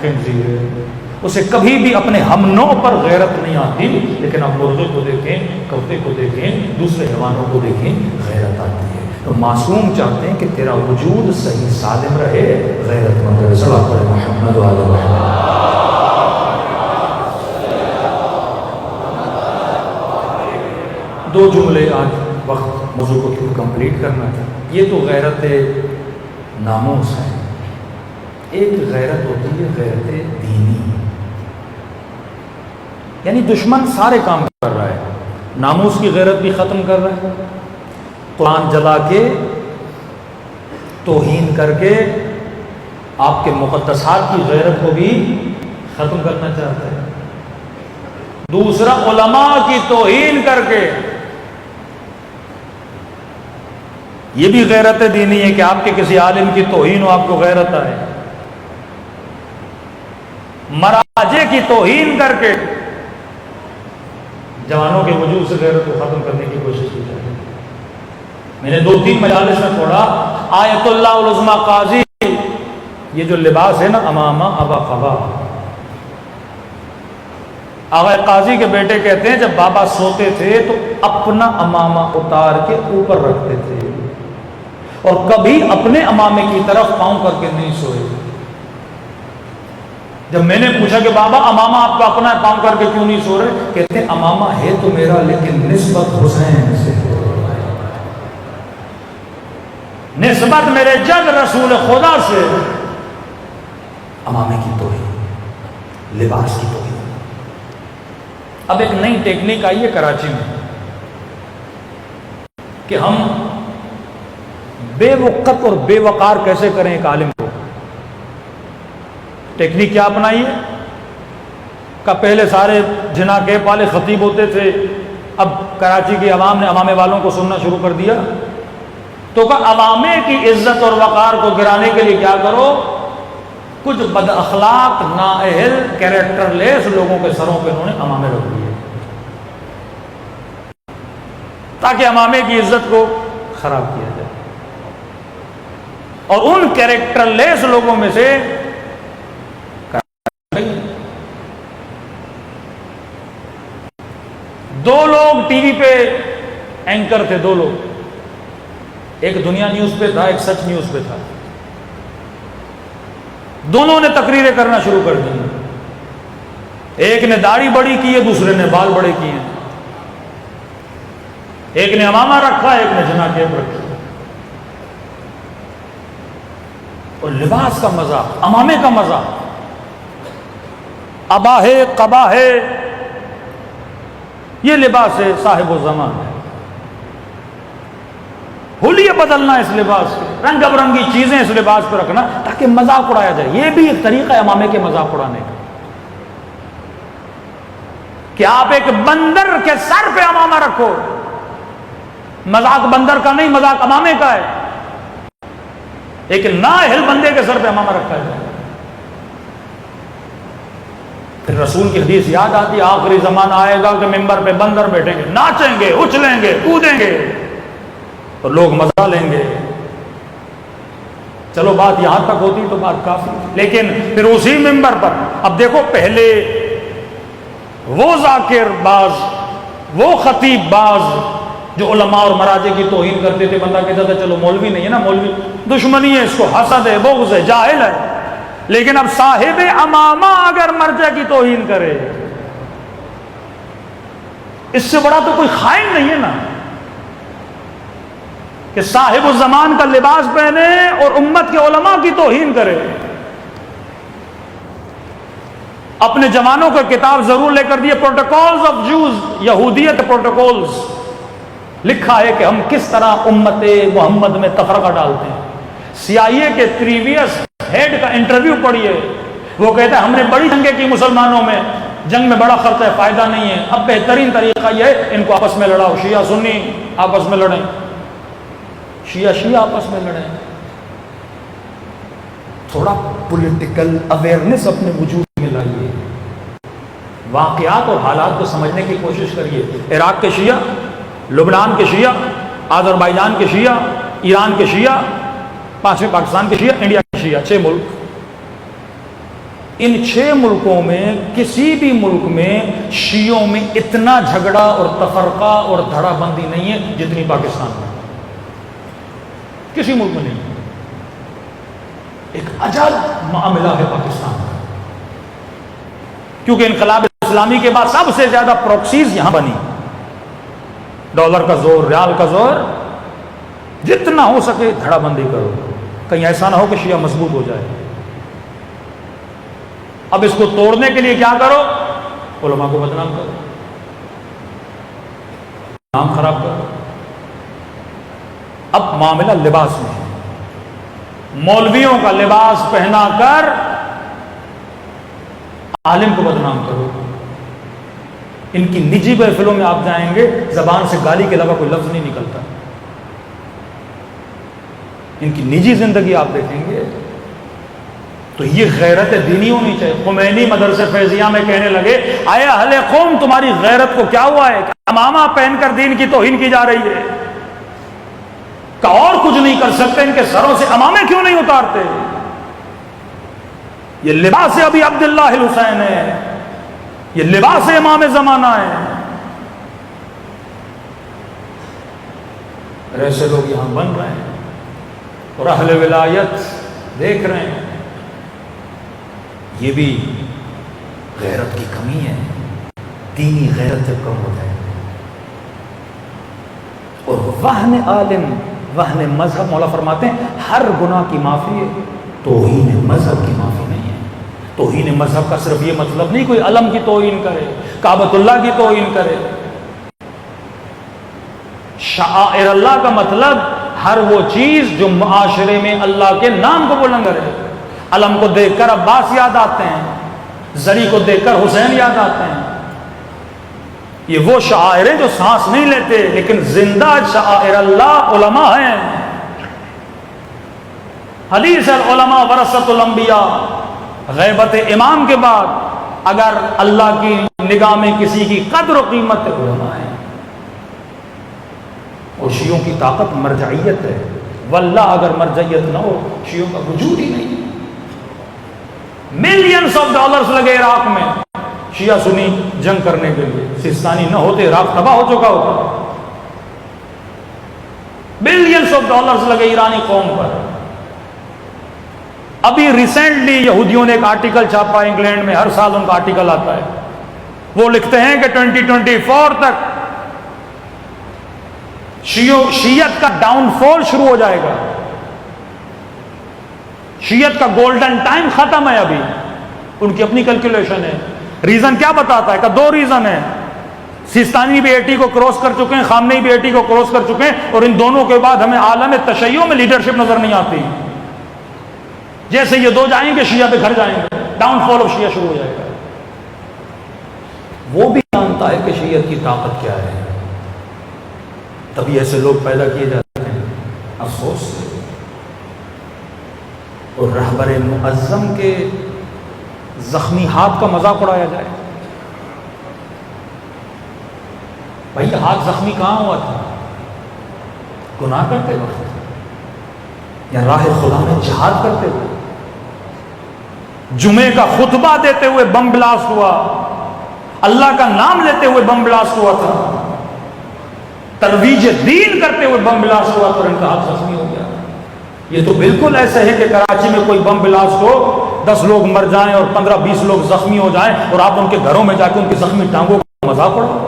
[SPEAKER 1] خنزیر ہے. اسے کبھی بھی اپنے ہم نوع پر غیرت نہیں آتی، لیکن آپ مرغے کو دیکھیں، کتے کو دیکھیں، دوسرے حیوانوں کو دیکھیں، غیرت آتی ہے. تو معصوم چاہتے ہیں کہ تیرا وجود صحیح سالم رہے، غیرت مند رہے. صلی اللہ علیہ محمد و علی محمد. دو جملے آج وقت موضوع کو کمپلیٹ کرنا تھا. یہ تو غیرت ناموس ہے. ایک غیرت ہوتی ہے غیرت دینی، یعنی دشمن سارے کام کر رہا ہے. ناموس کی غیرت بھی ختم کر رہا ہے، قرآن جلا کے، توہین کر کے، آپ کے مقدسات کی غیرت کو بھی ختم کرنا چاہتا ہے. دوسرا علماء کی توہین کر کے، یہ بھی غیرت دینی ہے کہ آپ کے کسی عالم کی توہین ہو، آپ کو غیرت آئے. مراجع کی توہین کر کے جوانوں کے وجود سے غیرت کو ختم کرنے کی کوشش کی جائے. میں نے 2-3 مجالس میں پڑھا، آیت اللہ العظمی قاضی، یہ جو لباس ہے نا، امامہ ابا قبا. آغا قاضی کے بیٹے کہتے ہیں جب بابا سوتے تھے تو اپنا امامہ اتار کے اوپر رکھتے تھے، اور کبھی اپنے امامے کی طرف پاؤں کر کے نہیں سوئے. جب میں نے پوچھا کہ بابا امامہ آپ کا اپنا پاؤں کر کے کیوں نہیں سو رہے؟ کہتے ہیں امامہ ہے تو میرا، لیکن نسبت حسین سے، نسبت میرے جد رسول خدا سے امامے کی توہین، لباس کی توہین۔ اب ایک نئی ٹیکنیک آئی ہے کراچی میں کہ ہم بے وقت اور بے وقار کیسے کریں ایک عالم کو۔ ٹیکنیک کیا اپنائی ہے کہ پہلے سارے جنا کیپ والے خطیب ہوتے تھے، اب کراچی کی عوام نے امامے والوں کو سننا شروع کر دیا، تو کہ امامے کی عزت اور وقار کو گرانے کے لیے کیا کرو، کچھ بد اخلاق، نااہل، کیریکٹر لیس لوگوں کے سروں پہ انہوں نے امامے رکھ دیے تاکہ امامے کی عزت کو خراب کیا جائے۔ اور ان کیریکٹر لیس لوگوں میں سے دو لوگ ٹی وی پہ اینکر تھے، دو لوگ، ایک دنیا نیوز پہ تھا، ایک سچ نیوز پہ تھا۔ دونوں نے تقریریں کرنا شروع کر دی، ایک نے داڑھی بڑی کی ہے، دوسرے نے بال بڑے کیے ہیں، ایک نے امامہ رکھا، ایک نے جنا کیپ رکھی۔ اور لباس کا مذاق، امامے کا مذاق، ابا ہے، قبا ہے، یہ لباس ہے صاحب الزمان ہے۔ حلیے بدلنا اس لباس کے، رنگ برنگی چیزیں اس لباس پہ رکھنا تاکہ مذاق اڑایا جائے، یہ بھی ایک طریقہ ہے امامے کے مذاق اڑانے کا، کہ آپ ایک بندر کے سر پہ امامہ رکھو، مذاق بندر کا نہیں، مذاق امامے کا ہے، ایک نااہل بندے کے سر پہ امامہ رکھا جائے۔ پھر رسول کی حدیث یاد آتی، آخری زمانہ آئے گا کہ ممبر پہ بندر بیٹھیں گے، ناچیں گے، اچھلیں گے، کودیں گے اور لوگ مزہ لیں گے۔ چلو بات یہاں تک ہوتی تو بات کافی، لیکن پھر اسی ممبر پر اب دیکھو، پہلے وہ ذاکر باز، وہ خطیب باز جو علماء اور مراجع کی توہین کرتے تھے، بندہ کہتا تھا چلو مولوی نہیں ہے نا، مولوی دشمنی ہے، اس کو حسد ہے، بغض ہے، جاہل ہے، لیکن اب صاحب امامہ اگر مرجع کی توہین کرے، اس سے بڑا تو کوئی خائن نہیں ہے نا، کہ صاحب الزمان کا لباس پہنے اور امت کے علماء کی توہین کرے۔ اپنے جوانوں کو کتاب ضرور لے کر دیے، پروٹوکولز آف جوز، یہودیت پروٹوکولز، لکھا ہے کہ ہم کس طرح امت محمد میں تفرقہ ڈالتے ہیں۔ CIA کے پریویس ہیڈ کا انٹرویو پڑھیے، وہ کہتا ہے ہم نے بڑی جنگیں کی مسلمانوں میں، جنگ میں بڑا خرچہ ہے، فائدہ نہیں ہے، اب بہترین طریقہ یہ ہے ان کو آپس میں لڑاؤ، شیعہ سنی آپس میں لڑیں، شیعہ آپس میں لڑیں۔ تھوڑا پولیٹیکل اویئرنیس اپنے وجود میں لائیے، واقعات اور حالات کو سمجھنے کی کوشش کریے۔ عراق کے شیعہ، لبنان کے شیعہ، آذربائیجان کے شیعہ، ایران کے شیعہ، پانچویں پاکستان کے شیعہ، انڈیا کے شیعہ، 6 ملک۔ ان 6 ملکوں میں کسی بھی ملک میں شیعوں میں اتنا جھگڑا اور تفرقہ اور دھڑا بندی نہیں ہے جتنی پاکستان میں، کسی ملک میں نہیں۔ ایک عجب معاملہ ہے پاکستان کا، کیونکہ انقلاب اسلامی کے بعد سب سے زیادہ پروکسیز یہاں بنی، ڈالر کا زور، ریال کا زور، جتنا ہو سکے دھڑا بندی کرو، کہیں ایسا نہ ہو کہ شیعہ مضبوط ہو جائے۔ اب اس کو توڑنے کے لیے کیا کرو؟ علماء کو بدنام کرو، نام خراب کرو۔ اب معاملہ لباس میں ہے، مولویوں کا لباس پہنا کر عالم کو بدنام کرو۔ ان کی نجی محفلوں میں آپ جائیں گے، زبان سے گالی کے علاوہ کوئی لفظ نہیں نکلتا۔ ان کی نجی زندگی آپ دیکھیں گے تو یہ غیرت دینی ہونی چاہیے۔ خمینی مدرسے فیضیہ میں کہنے لگے، اے اہل قوم تمہاری غیرت کو کیا ہوا ہے کہ امامہ پہن کر دین کی توہین کی جا رہی ہے، کہ اور کچھ نہیں کر سکتے، ان کے سروں سے امامے کیوں نہیں اتارتے؟ یہ لباس ابی عبداللہ الحسین ہے، یہ لباس امام زمانہ ہے۔ ایسے لوگ یہاں بن رہے ہیں اور اہل ولایت دیکھ رہے ہیں، یہ بھی غیرت کی کمی ہے۔ دینی غیرت جب کم ہو جائے اور وہن عالم وہن مذہب، مولا فرماتے ہیں ہر گناہ کی معافی ہے، توہین مذہب کی معافی نہیں ہے۔ توہین مذہب کا صرف یہ مطلب نہیں کوئی علم کی توہین کرے، کعبۃ اللہ کی توہین کرے۔ شعائر اللہ کا مطلب ہر وہ چیز جو معاشرے میں اللہ کے نام کو بلند کرے۔ علم کو دیکھ کر عباس یاد آتے ہیں، زری کو دیکھ کر حسین یاد آتے ہیں۔ یہ وہ شعائر ہیں جو سانس نہیں لیتے لیکن زندہ شعائر اللہ علماء ہیں۔ حدیث العلماء ورثۃ الانبیاء، غیبت امام کے بعد اگر اللہ کی نگاہ میں کسی کی قدر و قیمت علماء ہے۔ اور شیعوں کی طاقت مرجعیت ہے، واللہ اگر مرجعیت نہ ہو شیعوں کا وجود ہی نہیں۔ ملینز آف ڈالرز لگے عراق میں شیعہ سنی جنگ کرنے کے لیے، سیستانی نہ ہوتے عراق تباہ ہو چکا ہوتا۔ بلینز آف ڈالرز لگے ایرانی قوم پر۔ ابھی ریسنٹلی یہودیوں نے ایک آرٹیکل چھاپا انگلینڈ میں، ہر سال ان کا آرٹیکل آتا ہے، وہ لکھتے ہیں کہ 2024 تک شیعت کا ڈاؤن فال شروع ہو جائے گا، شیعت کا گولڈن ٹائم ختم ہے۔ ابھی ان کی اپنی کیلکولیشن ہے۔ ریزن کیا بتاتا ہے کہ دو ریزن ہیں، سیستانی بھی 80 کو کراس کر چکے ہیں، خامنئی بھی 80 کو کراس کر چکے ہیں، اور ان دونوں کے بعد ہمیں عالم تشیع میں لیڈرشپ نظر نہیں آتی۔ جیسے یہ دو جائیں گے شیعہ پہ گھر جائیں گے، ڈاؤن فال آف شیعہ شروع ہو جائے گا۔ وہ بھی جانتا ہے کہ شیعت کی طاقت کیا ہے، تبھی ایسے لوگ پیدا کیے جاتے ہیں، افسوس سے۔ اور رہبر معظم کے زخمی ہاتھ کا مذاق اڑایا جائے۔ بھائی ہاتھ زخمی کہاں ہوا تھا؟ گناہ کرتے وقت یا راہ خدا میں جہاد کرتے ہوئے؟ جمعے کا خطبہ دیتے ہوئے بم بلاسٹ ہوا، اللہ کا نام لیتے ہوئے بم بلاسٹ ہوا تھا، ترویج دین کرتے ہوئے بم بلاسٹ ہوا تو ان کا ہاتھ زخمی ہو گیا۔ یہ تو بالکل ایسے ہے کہ کراچی میں کوئی بم بلاسٹ ہو، 10 لوگ مر جائیں اور 15-20 لوگ زخمی ہو جائیں، اور آپ ان کے گھروں میں جا کے ان کی زخمی ٹانگوں کا مذاق اڑاؤ۔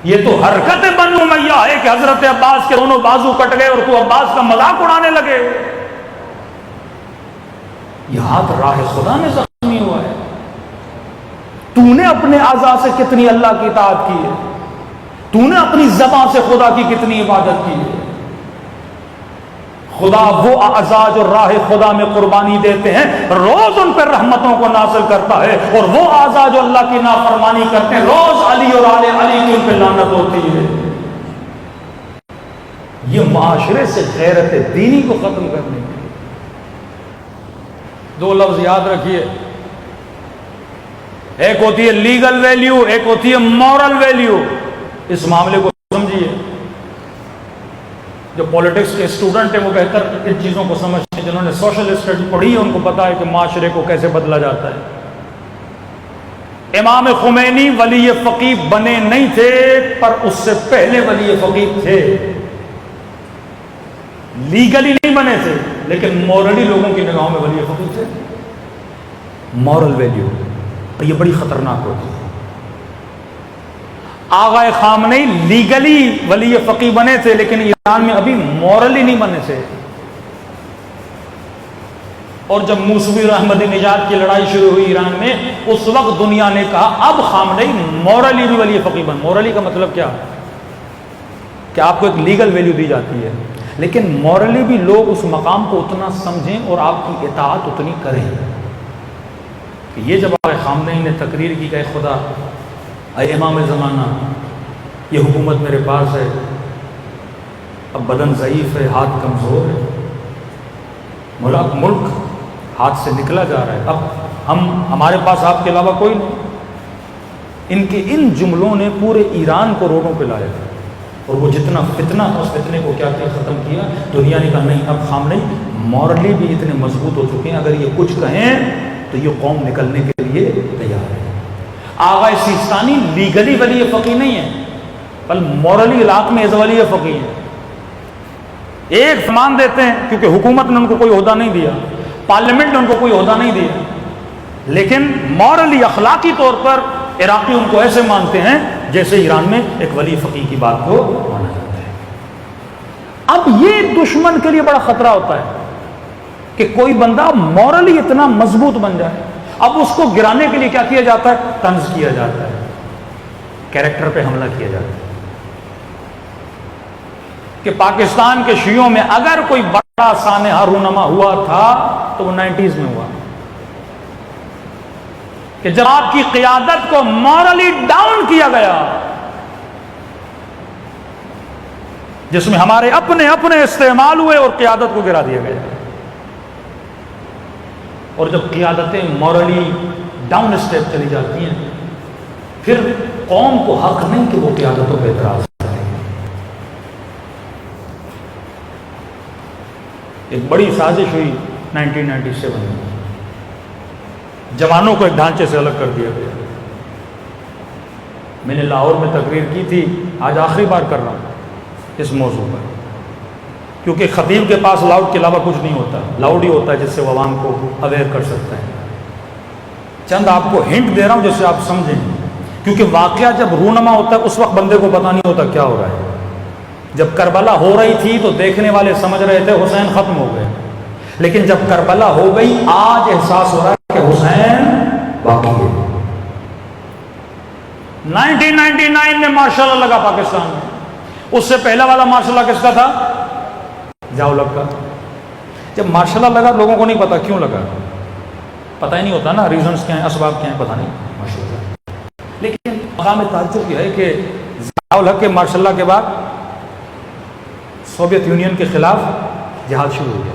[SPEAKER 1] یہ تو حرکت بنو امیہ ہے کہ حضرت عباس کے دونوں بازو کٹ گئے اور تو عباس کا مذاق اڑانے لگے۔ یہ ہاتھ راہ خدا میں زخمی ہوا ہے۔ تو نے اپنے اعضاء سے کتنی اللہ کی اطاعت کی ہے، تو نے اپنی زبان سے خدا کی کتنی عبادت کی ہے۔ خدا وہ اعضاء جو راہ خدا میں قربانی دیتے ہیں روز ان پر رحمتوں کو نازل کرتا ہے، اور وہ اعضاء جو اللہ کی نافرمانی کرتے ہیں روز علی اور آل علی کی ان پہ لعنت ہوتی ہے۔ یہ معاشرے سے غیرت دینی کو ختم کرنے کے لیے دو لفظ یاد رکھیے، ایک ہوتی ہے لیگل ویلیو، ایک ہوتی ہے مورل ویلیو۔ اس معاملے کو سمجھیے، جو پولیٹکس کے اسٹوڈنٹ ہیں وہ بہتر ان چیزوں کو سمجھتے ہیں، جنہوں نے سوشل اسٹڈی پڑھی ہے ان کو پتا ہے کہ معاشرے کو کیسے بدلا جاتا ہے۔ امام خمینی ولی فقیہ بنے نہیں تھے، پر اس سے پہلے ولی فقیہ تھے۔ لیگلی نہیں بنے تھے لیکن مورلی لوگوں کی نگاہوں میں ولی فقیہ تھے۔ مورل ویلیو، یہ بڑی خطرناک ہوتی ہے۔ آغا خامنئی لیگلی ولی فقیہ بنے تھے لیکن ایران میں ابھی مورلی نہیں بنے تھے۔ اور جب موسوی احمدی نژاد کی لڑائی شروع ہوئی ایران میں، اس وقت دنیا نے کہا اب خامنئی مورلی بھی ولی فقیہ بن۔ مورلی کا مطلب کیا؟ کہ آپ کو ایک لیگل ویلیو دی جاتی ہے لیکن مورلی بھی لوگ اس مقام کو اتنا سمجھیں اور آپ کی اطاعت اتنی کریں۔ یہ جب آغا خامنئی نے تقریر کی کہ اے خدا، اے امام زمانہ، یہ حکومت میرے پاس ہے، اب بدن ضعیف ہے، ہاتھ کمزور ہے، ملک ہاتھ سے نکلا جا رہا ہے، اب ہمارے پاس آپ کے علاوہ کوئی نہیں۔ ان کے ان جملوں نے پورے ایران کو روڈوں پہ لایا تھا، اور وہ جتنا فتنہ تھا اس فتنے کو کیا ختم کیا۔ دنیا نے کہا نہیں، اب خامنئی مورلی بھی اتنے مضبوط ہو چکے ہیں، اگر یہ کچھ کہیں تو یہ قوم نکلنے کے لیے تیار ہے۔ آغا سیستانی لیگلی ولی فقیہ نہیں ہے بل مورلی علاقے میں ولی فقیہ ہے۔ ایک فرمان دیتے ہیں کیونکہ حکومت نے ان کو کوئی عہدہ نہیں دیا، پارلیمنٹ نے ان کو کوئی عہدہ نہیں دیا، لیکن مورلی اخلاقی طور پر عراقی ان کو ایسے مانتے ہیں جیسے ایران میں ایک ولی فقیہ کی بات کو مانا جاتا ہے۔ اب یہ دشمن کے لیے بڑا خطرہ ہوتا ہے کہ کوئی بندہ مورلی اتنا مضبوط بن جائے، اب اس کو گرانے کے لیے کیا کیا جاتا ہے؟ طنز کیا جاتا ہے، کیریکٹر پہ حملہ کیا جاتا ہے۔ کہ پاکستان کے شیعوں میں اگر کوئی بڑا سانحہ رونما ہوا تھا تو وہ 90s میں ہوا، کہ جب آپ کی قیادت کو مورلی ڈاؤن کیا گیا، جس میں ہمارے اپنے استعمال ہوئے اور قیادت کو گرا دیا گیا۔ اور جب قیادتیں مورلی ڈاؤن اسٹیپ چلی جاتی ہیں، پھر قوم کو حق نہیں کہ وہ قیادتوں پہ اعتراض کرے۔ ایک بڑی سازش ہوئی 1997 میں، جوانوں کو ایک ڈھانچے سے الگ کر دیا گیا۔ میں نے لاہور میں تقریر کی تھی، آج آخری بار کر رہا ہوں اس موضوع پر، کیونکہ خطیب کے پاس لاؤڈ کے علاوہ کچھ نہیں ہوتا، لاؤڈ ہی ہوتا ہے جس سے وہ عوام کو اویئر کر سکتا ہے۔ چند آپ کو ہنٹ دے رہا ہوں جس سے آپ سمجھیں، کیونکہ واقعہ جب رونما ہوتا ہے اس وقت بندے کو پتہ نہیں ہوتا کیا ہو رہا ہے۔ جب کربلا ہو رہی تھی تو دیکھنے والے سمجھ رہے تھے حسین ختم ہو گئے، لیکن جب کربلا ہو گئی آج احساس ہو رہا ہے کہ حسین باقی ہے۔ 1999 میں مارشل لا لگا پاکستان میں، اس سے پہلا والا مارشل لا کس کا تھا؟ ضیاء-ال-حق کا۔ جب مارشل لا لگا لوگوں کو نہیں پتا کیوں لگا، پتہ ہی نہیں ہوتا نا، ریزنز کیا ہیں، اسباب کیا ہیں، پتہ نہیں ماشاء اللہ۔ لیکن مقام تعجب یہ ہے کہ ضیاء-ال-حق کے مارشل لا کے بعد سوویت یونین کے خلاف جہاد شروع ہو گیا،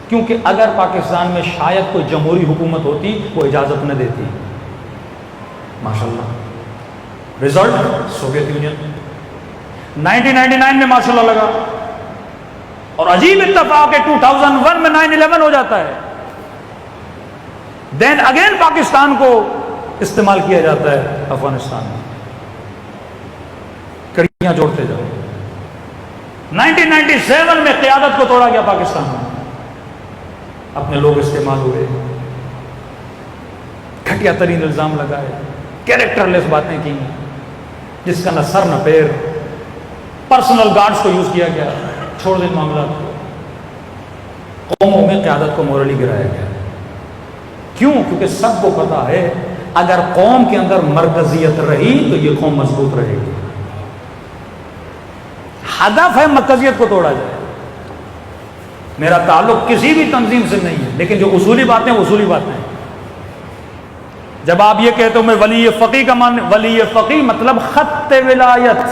[SPEAKER 1] کیونکہ اگر پاکستان میں شاید کوئی جمہوری حکومت ہوتی وہ اجازت نہ دیتی۔ ماشاءاللہ رزلٹ سوویت یونین 1999 میں ماشاءاللہ لگا، اور عجیب اتفاق ہے 2001 میں 9/11 ہو جاتا ہے، دین اگین پاکستان کو استعمال کیا جاتا ہے افغانستان میں۔ کڑیاں جوڑتے جاؤ۔ 1997 میں قیادت کو توڑا گیا پاکستان میں، اپنے لوگ استعمال ہوئے، گھٹیا ترین الزام لگائے، کیریکٹر لیس باتیں کی، جس کا نہ سر نہ پیر، پرسنل گارڈز کو یوز کیا گیا، چھوڑ دیں معاملات کو۔ قوموں میں قیادت کو مورلی گرایا گیا۔ کیوں؟ کیونکہ سب کو پتا ہے اگر قوم کے اندر مرکزیت رہی تو یہ قوم مضبوط رہے گی۔ ہدف ہے مرکزیت کو توڑا جائے۔ میرا تعلق کسی بھی تنظیم سے نہیں ہے، لیکن جو اصولی باتیں اصولی باتیں ہیں۔ جب آپ یہ کہتے ہو میں ولی فقیہ کا مان، ولی فقیہ مطلب خط ولایت۔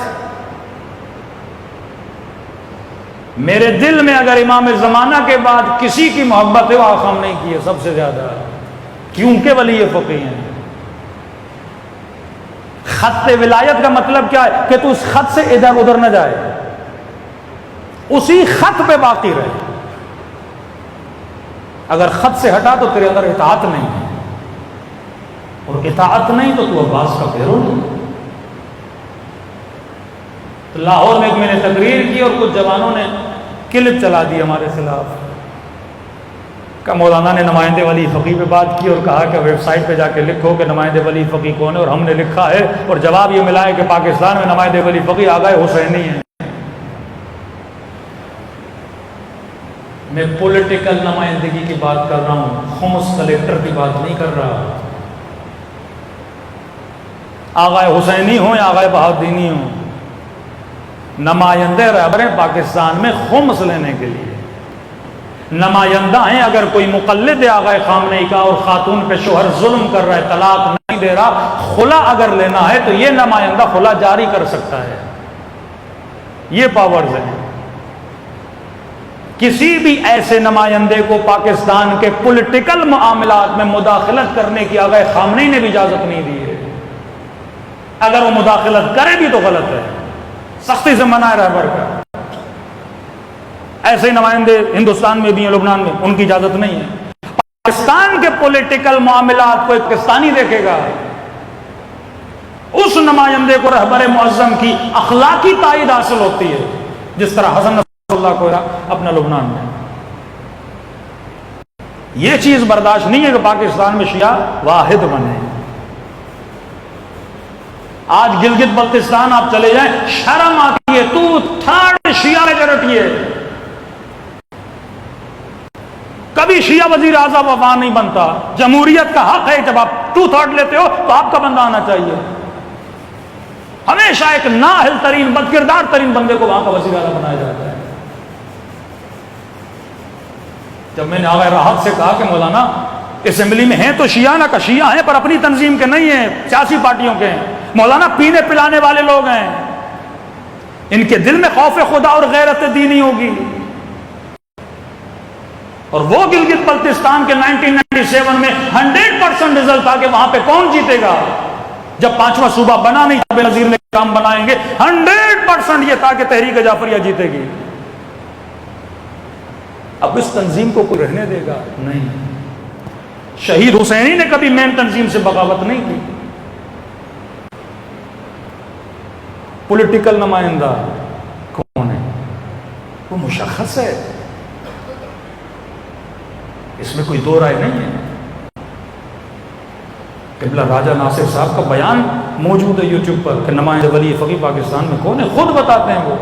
[SPEAKER 1] میرے دل میں اگر امام زمانہ کے بعد کسی کی محبت ہے وہ آقا ہم نہیں کی ہے سب سے زیادہ، کیونکہ ولی فقیہ ہیں۔ خط ولایت کا مطلب کیا ہے؟ کہ تو اس خط سے ادھر ادھر نہ جائے، اسی خط پہ باقی رہے۔ اگر خط سے ہٹا تو تیرے اندر اطاعت نہیں ہے، اور اطاعت نہیں تو عباس کا پیرو نہیں۔ تو لاہور میں میں نے تقریر کی اور کچھ جوانوں نے کلپ چلا دی ہمارے خلاف، کہ مولانا نے نمائندے ولی فقیہ پہ بات کی اور کہا کہ ویب سائٹ پہ جا کے لکھو کہ نمائندے ولی فقیہ کون ہے، اور ہم نے لکھا ہے اور جواب یہ ملا ہے کہ پاکستان میں نمائندے ولی فقیہ آغا حسینی ہیں۔ میں پولیٹیکل نمائندگی کی بات کر رہا ہوں، خمس کلیکٹر کی بات نہیں کر رہا۔ آغا حسینی ہوں یا آغا بہادینی ہوں، نمائندے رہبر ہیں پاکستان میں خمس لینے کے لیے، نمائندہ ہیں۔ اگر کوئی مقلد ہے آغا خامنئی کا اور خاتون پہ شوہر ظلم کر رہا ہے، طلاق نہیں دے رہا، خلا اگر لینا ہے تو یہ نمائندہ خلا جاری کر سکتا ہے، یہ پاورز ہیں۔ کسی بھی ایسے نمائندے کو پاکستان کے پولیٹیکل معاملات میں مداخلت کرنے کی آغا خامنئی نے بھی اجازت نہیں دی ہے۔ اگر وہ مداخلت کرے بھی تو غلط ہے، سختی سے منع ہے رہبر کا۔ ایسے نمائندے ہندوستان میں بھی ہیں، لبنان میں، ان کی اجازت نہیں ہے۔ پاکستان کے پولیٹیکل معاملات کو ایک پاکستانی دیکھے گا، اس نمائندے کو رہبر معظم کی اخلاقی تائید حاصل ہوتی ہے، جس طرح حسن نصر اللہ کو اپنا لبنان میں۔ یہ چیز برداشت نہیں ہے کہ پاکستان میں شیعہ واحد بنے، آج گلگت بلتستان آپ چلے جائیں شرم آتی ہے، تو تھرڈ شیعہ میجورٹی ہے. کبھی شیعہ وزیر اعظم افغان نہیں بنتا. جمہوریت کا حق ہے جب آپ 2/3 لیتے ہو تو آپ کا بندہ آنا چاہیے. ہمیشہ ایک نااہل ترین بد کردار ترین بندے کو وہاں کا وزیر اعظم بنایا جاتا ہے. جب میں نے آغا راحت سے کہا کہ مولانا اسمبلی میں ہیں تو شیعہ نہ کا شیعہ ہیں پر اپنی تنظیم کے نہیں ہیں، سیاسی پارٹیوں کے ہیں. مولانا پینے پلانے والے لوگ ہیں، ان کے دل میں خوف خدا اور غیرت دینی ہوگی. اور وہ گلگت بلتستان کے 1997 میں 100% رزلٹ تھا کہ وہاں پہ کون جیتے گا. جب 5واں صوبہ بنا نہیں تھا، بے نظیر نے کام بنائیں گے، 100% یہ تھا کہ تحریک جعفریہ جیتے گی. اب اس تنظیم کو کوئی رہنے دے گا؟ نہیں. شہید حسینی نے کبھی مین تنظیم سے بغاوت نہیں کی. پولیٹیکل نمائندہ کون ہے؟ وہ مشخص ہے، اس میں کوئی دو رائے نہیں ہے. قبلہ راجہ ناصر صاحب کا بیان موجود ہے یوٹیوب پر کہ نمائندہ ولی فقیہ پاکستان میں کون ہے، خود بتاتے ہیں. وہ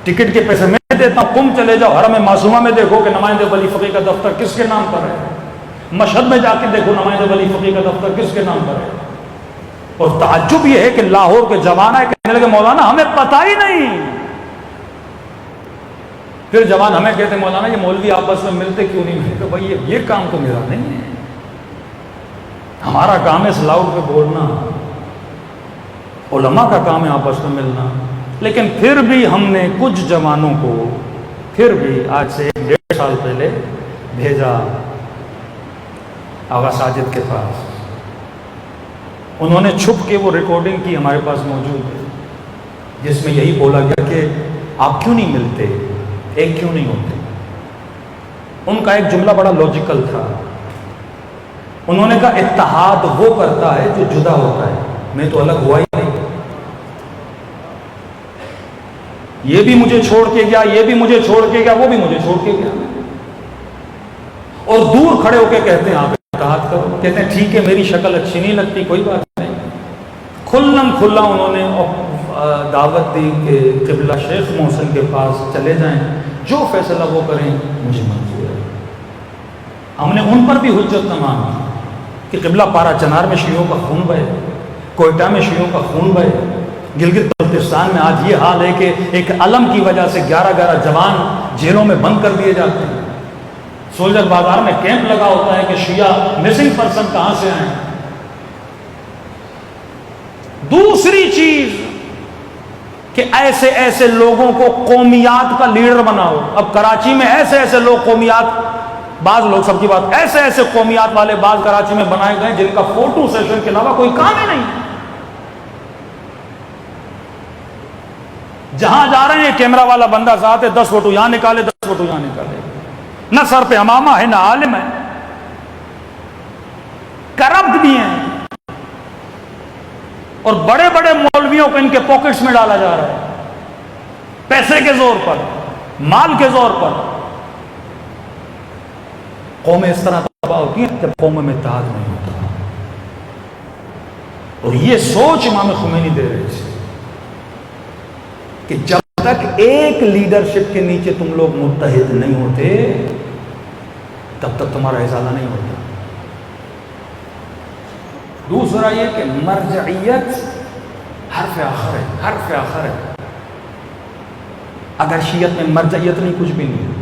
[SPEAKER 1] ٹکٹ کے پیسے میں دیتا ہوں، تم چلے جاؤ حرم معصومہ میں دیکھو کہ نمائندہ ولی فقیہ کا دفتر کس کے نام پر ہے. مشہد میں جا کے دیکھو نمائندہ ولی فقیہ کا دفتر کس کے نام پر ہے. اور تعجب یہ ہے کہ لاہور کے جوان ہے کہنے لگے مولانا ہمیں پتہ ہی نہیں. پھر جوان ہمیں کہتے ہیں مولانا یہ مولوی آپس میں ملتے کیوں نہیں ملتے؟ بھائی یہ کام تو میرا نہیں ہے، ہمارا کام ہے اس لاؤڈ پہ بولنا، علماء کا کام ہے آپس میں ملنا. لیکن پھر بھی ہم نے کچھ جوانوں کو پھر بھی آج سے 1.5 سال پہلے بھیجا آغا ساجد کے پاس. انہوں نے چھپ کے وہ ریکارڈنگ کی، ہمارے پاس موجود ہے، جس میں یہی بولا گیا کہ آپ کیوں نہیں ملتے، ایک کیوں نہیں ہوتے. ان کا ایک جملہ بڑا لاجیکل تھا. انہوں نے کہا اتحاد وہ کرتا ہے جو جدا ہوتا ہے، میں تو الگ ہوا ہی نہیں. یہ بھی مجھے چھوڑ کے گیا، یہ بھی مجھے چھوڑ کے گیا، وہ بھی مجھے چھوڑ کے گیا. اور دور کھڑے ہو کے کہتے ہیں آپ اتحاد کرو. کہتے ہیں ٹھیک ہے میری شکل اچھی نہیں لگتی، کوئی بات نہیں. کھلم کھلا انہوں نے دعوت دی کہ قبلہ شیخ محسن کے پاس چلے جائیں، جو فیصلہ وہ کریں مجھے منظور ہے. ہم نے ان پر بھی حجت تمام کی کہ قبلہ پارا چنار میں شیعوں کا خون بہے، کوئٹہ میں شیعوں کا خون بہے. گلگت بلتستان میں آج یہ حال ہے کہ ایک علم کی وجہ سے 11 جوان جیلوں میں بند کر دیے جاتے ہیں. سولجر بازار میں کیمپ لگا ہوتا ہے کہ شیعہ مسنگ پرسن کہاں سے آئیں. دوسری چیز کہ ایسے ایسے لوگوں کو قومیات کا لیڈر بناؤ. اب کراچی میں ایسے ایسے لوگ قومیات، بعض لوگ سب کی بات، ایسے ایسے قومیات والے بعض کراچی میں بنائے گئے جن کا فوٹو سیشن کے علاوہ کوئی کام ہی نہیں. جہاں جا رہے ہیں کیمرہ والا بندہ ساتھ ہے، 10 فوٹو یہاں نکالے، 10 فوٹو یہاں نکالے. نہ سر پہ امامہ ہے، نہ عالم ہے، کرپٹ بھی ہیں. اور بڑے بڑے مولویوں کو ان کے پاکٹس میں ڈالا جا رہا ہے، پیسے کے زور پر، مال کے زور پر. قومیں اس طرح تباہ ہوتی ہیں جب قوموں میں اتحاد نہیں ہوتا. اور یہ سوچ امام خمینی دے رہے تھے کہ جب تک ایک لیڈرشپ کے نیچے تم لوگ متحد نہیں ہوتے تب تک تمہارا ازالہ نہیں ہوتا. دوسرا یہ کہ مرجعیت حرف آخر ہے، حرف آخر ہے. اگر شیعت میں مرجعیت نہیں، کچھ بھی نہیں.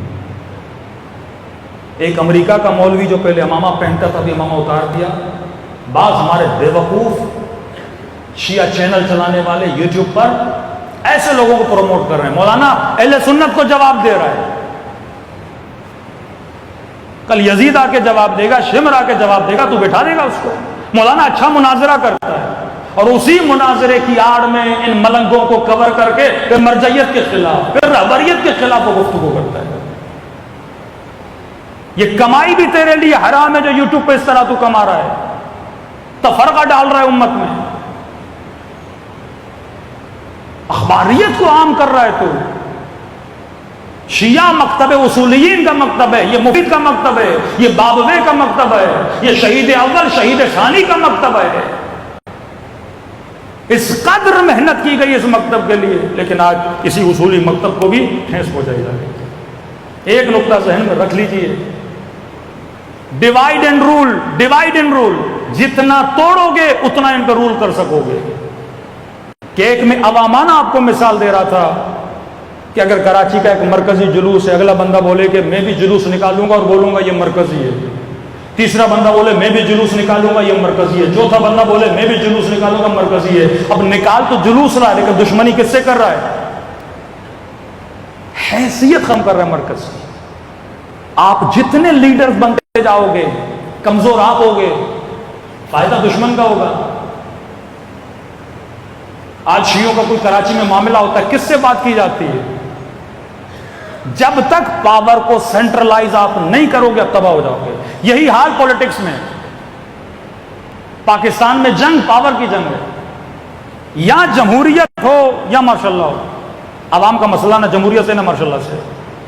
[SPEAKER 1] ایک امریکہ کا مولوی جو پہلے امامہ پہنتا تھا ابھی امامہ اتار دیا. بعض ہمارے بے وقوف شیعہ چینل چلانے والے یوٹیوب پر ایسے لوگوں کو پروموٹ کر رہے ہیں. مولانا اہل سنت کو جواب دے رہا ہے، کل یزید آ کے جواب دے گا، شمر آ کے جواب دے گا، تو بٹھا دے گا اس کو. مولانا اچھا مناظرہ کرتا ہے اور اسی مناظرے کی آڑ میں ان ملنگوں کو کور کر کے پھر مرجعیت کے خلاف، پھر رہبریت کے خلاف وہ گفتگو کرتا ہے. یہ کمائی بھی تیرے لیے حرام ہے جو یوٹیوب پہ اس طرح تو کما رہا ہے، تفرقہ ڈال رہا ہے امت میں، اخباریت کو عام کر رہا ہے. تو شیعہ مکتب اصولیین کا مکتب ہے، یہ مفید کا مکتب ہے، یہ بابوے کا مکتب ہے، یہ شہید اول شہید ثانی کا مکتب ہے. اس قدر محنت کی گئی اس مکتب کے لیے، لیکن آج اسی اصولی مکتب کو بھی ٹھیس پہنچائی جا رہی ہے۔ ایک نقطہ ذہن میں رکھ لیجئے، divide and rule, divide and rule, جتنا توڑو گے اتنا ان کا رول کر سکو گے۔ کہ ایک میں عوامانہ آپ کو مثال دے رہا تھا کہ اگر کراچی کا ایک مرکزی جلوس ہے، اگلا بندہ بولے کہ میں بھی جلوس نکالوں گا اور بولوں گا یہ مرکزی ہے، تیسرا بندہ بولے میں بھی جلوس نکالوں گا یہ مرکزی ہے، چوتھا بندہ بولے میں بھی جلوس نکالوں گا مرکزی ہے۔ اب نکال تو جلوس رہا ہے، لیکن دشمنی کس سے کر رہا ہے؟ حیثیت کم کر رہا ہے مرکز کی۔ آپ جتنے لیڈر بنتے جاؤ گے کمزور آپ ہوگے، فائدہ دشمن کا ہوگا۔ آج شیعوں کا کوئی کراچی میں معاملہ ہوتا ہے، کس سے بات کی جاتی ہے؟ جب تک پاور کو سینٹرلائز آپ نہیں کرو گے اب تباہ ہو جاؤ گے۔ یہی حال پولیٹکس میں، پاکستان میں جنگ پاور کی جنگ ہے، یا جمہوریت ہو یا مارشاء اللہ ہو۔ عوام کا مسئلہ نہ جمہوریت سے نہ مارشاء اللہ سے،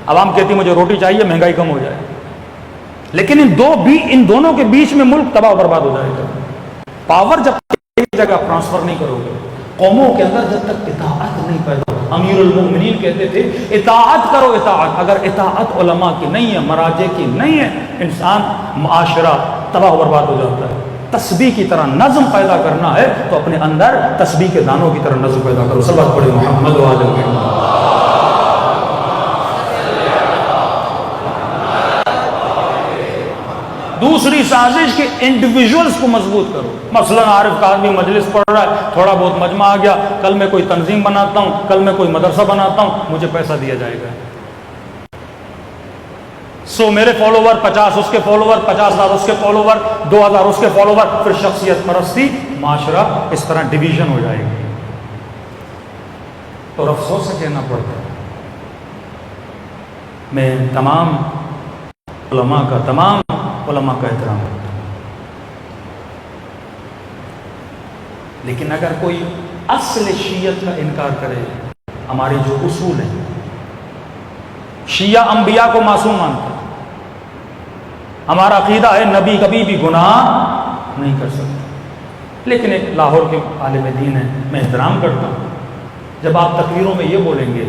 [SPEAKER 1] عوام کہتی مجھے روٹی چاہیے، مہنگائی کم ہو جائے، لیکن ان دونوں کے بیچ میں ملک تباہ و برباد ہو جائے گا۔ پاور جب ایک جگہ ٹرانسفر نہیں کرو گے، قوموں کے اندر جب تک اطاعت نہیں پیدا ہو، امیر المؤمنین کہتے تھے اطاعت کرو اطاعت، اگر اطاعت علماء کی نہیں ہے، مراجع کی نہیں ہے، انسان معاشرہ تباہ و برباد ہو جاتا ہے۔ تسبیح کی طرح نظم پیدا کرنا ہے تو اپنے اندر تسبیح کے دانوں کی طرح نظم پیدا کرو۔ صلوات پڑھیں محمد و آل محمد۔ دوسری سازش کہ انڈیویجولز کو مضبوط کرو۔ مثلا عارف کا آدمی مجلس پڑھ رہا ہے، تھوڑا بہت مجمع آ گیا، کل میں کوئی تنظیم بناتا ہوں، کل میں کوئی مدرسہ بناتا ہوں، مجھے پیسہ دیا جائے گا، 100 میرے فالوور، 50 اس کے فالوور، 50,000 اس کے فالوور، 2,000 اس کے فالوور، پھر شخصیت پرستی، معاشرہ اس طرح ڈویژن ہو جائے گی۔ اور افسوس سے کہنا پڑتا ہے، میں تمام علماء کا احترام کرتا ہوں، لیکن اگر کوئی اصل شیعت کا انکار کرے، ہمارے جو اصول ہیں، شیعہ انبیاء کو معصوم مانتا ہے، ہمارا عقیدہ ہے نبی کبھی بھی گناہ نہیں کر سکتے، لیکن ایک لاہور کے عالم دین ہے، میں احترام کرتا ہوں، جب آپ تقریروں میں یہ بولیں گے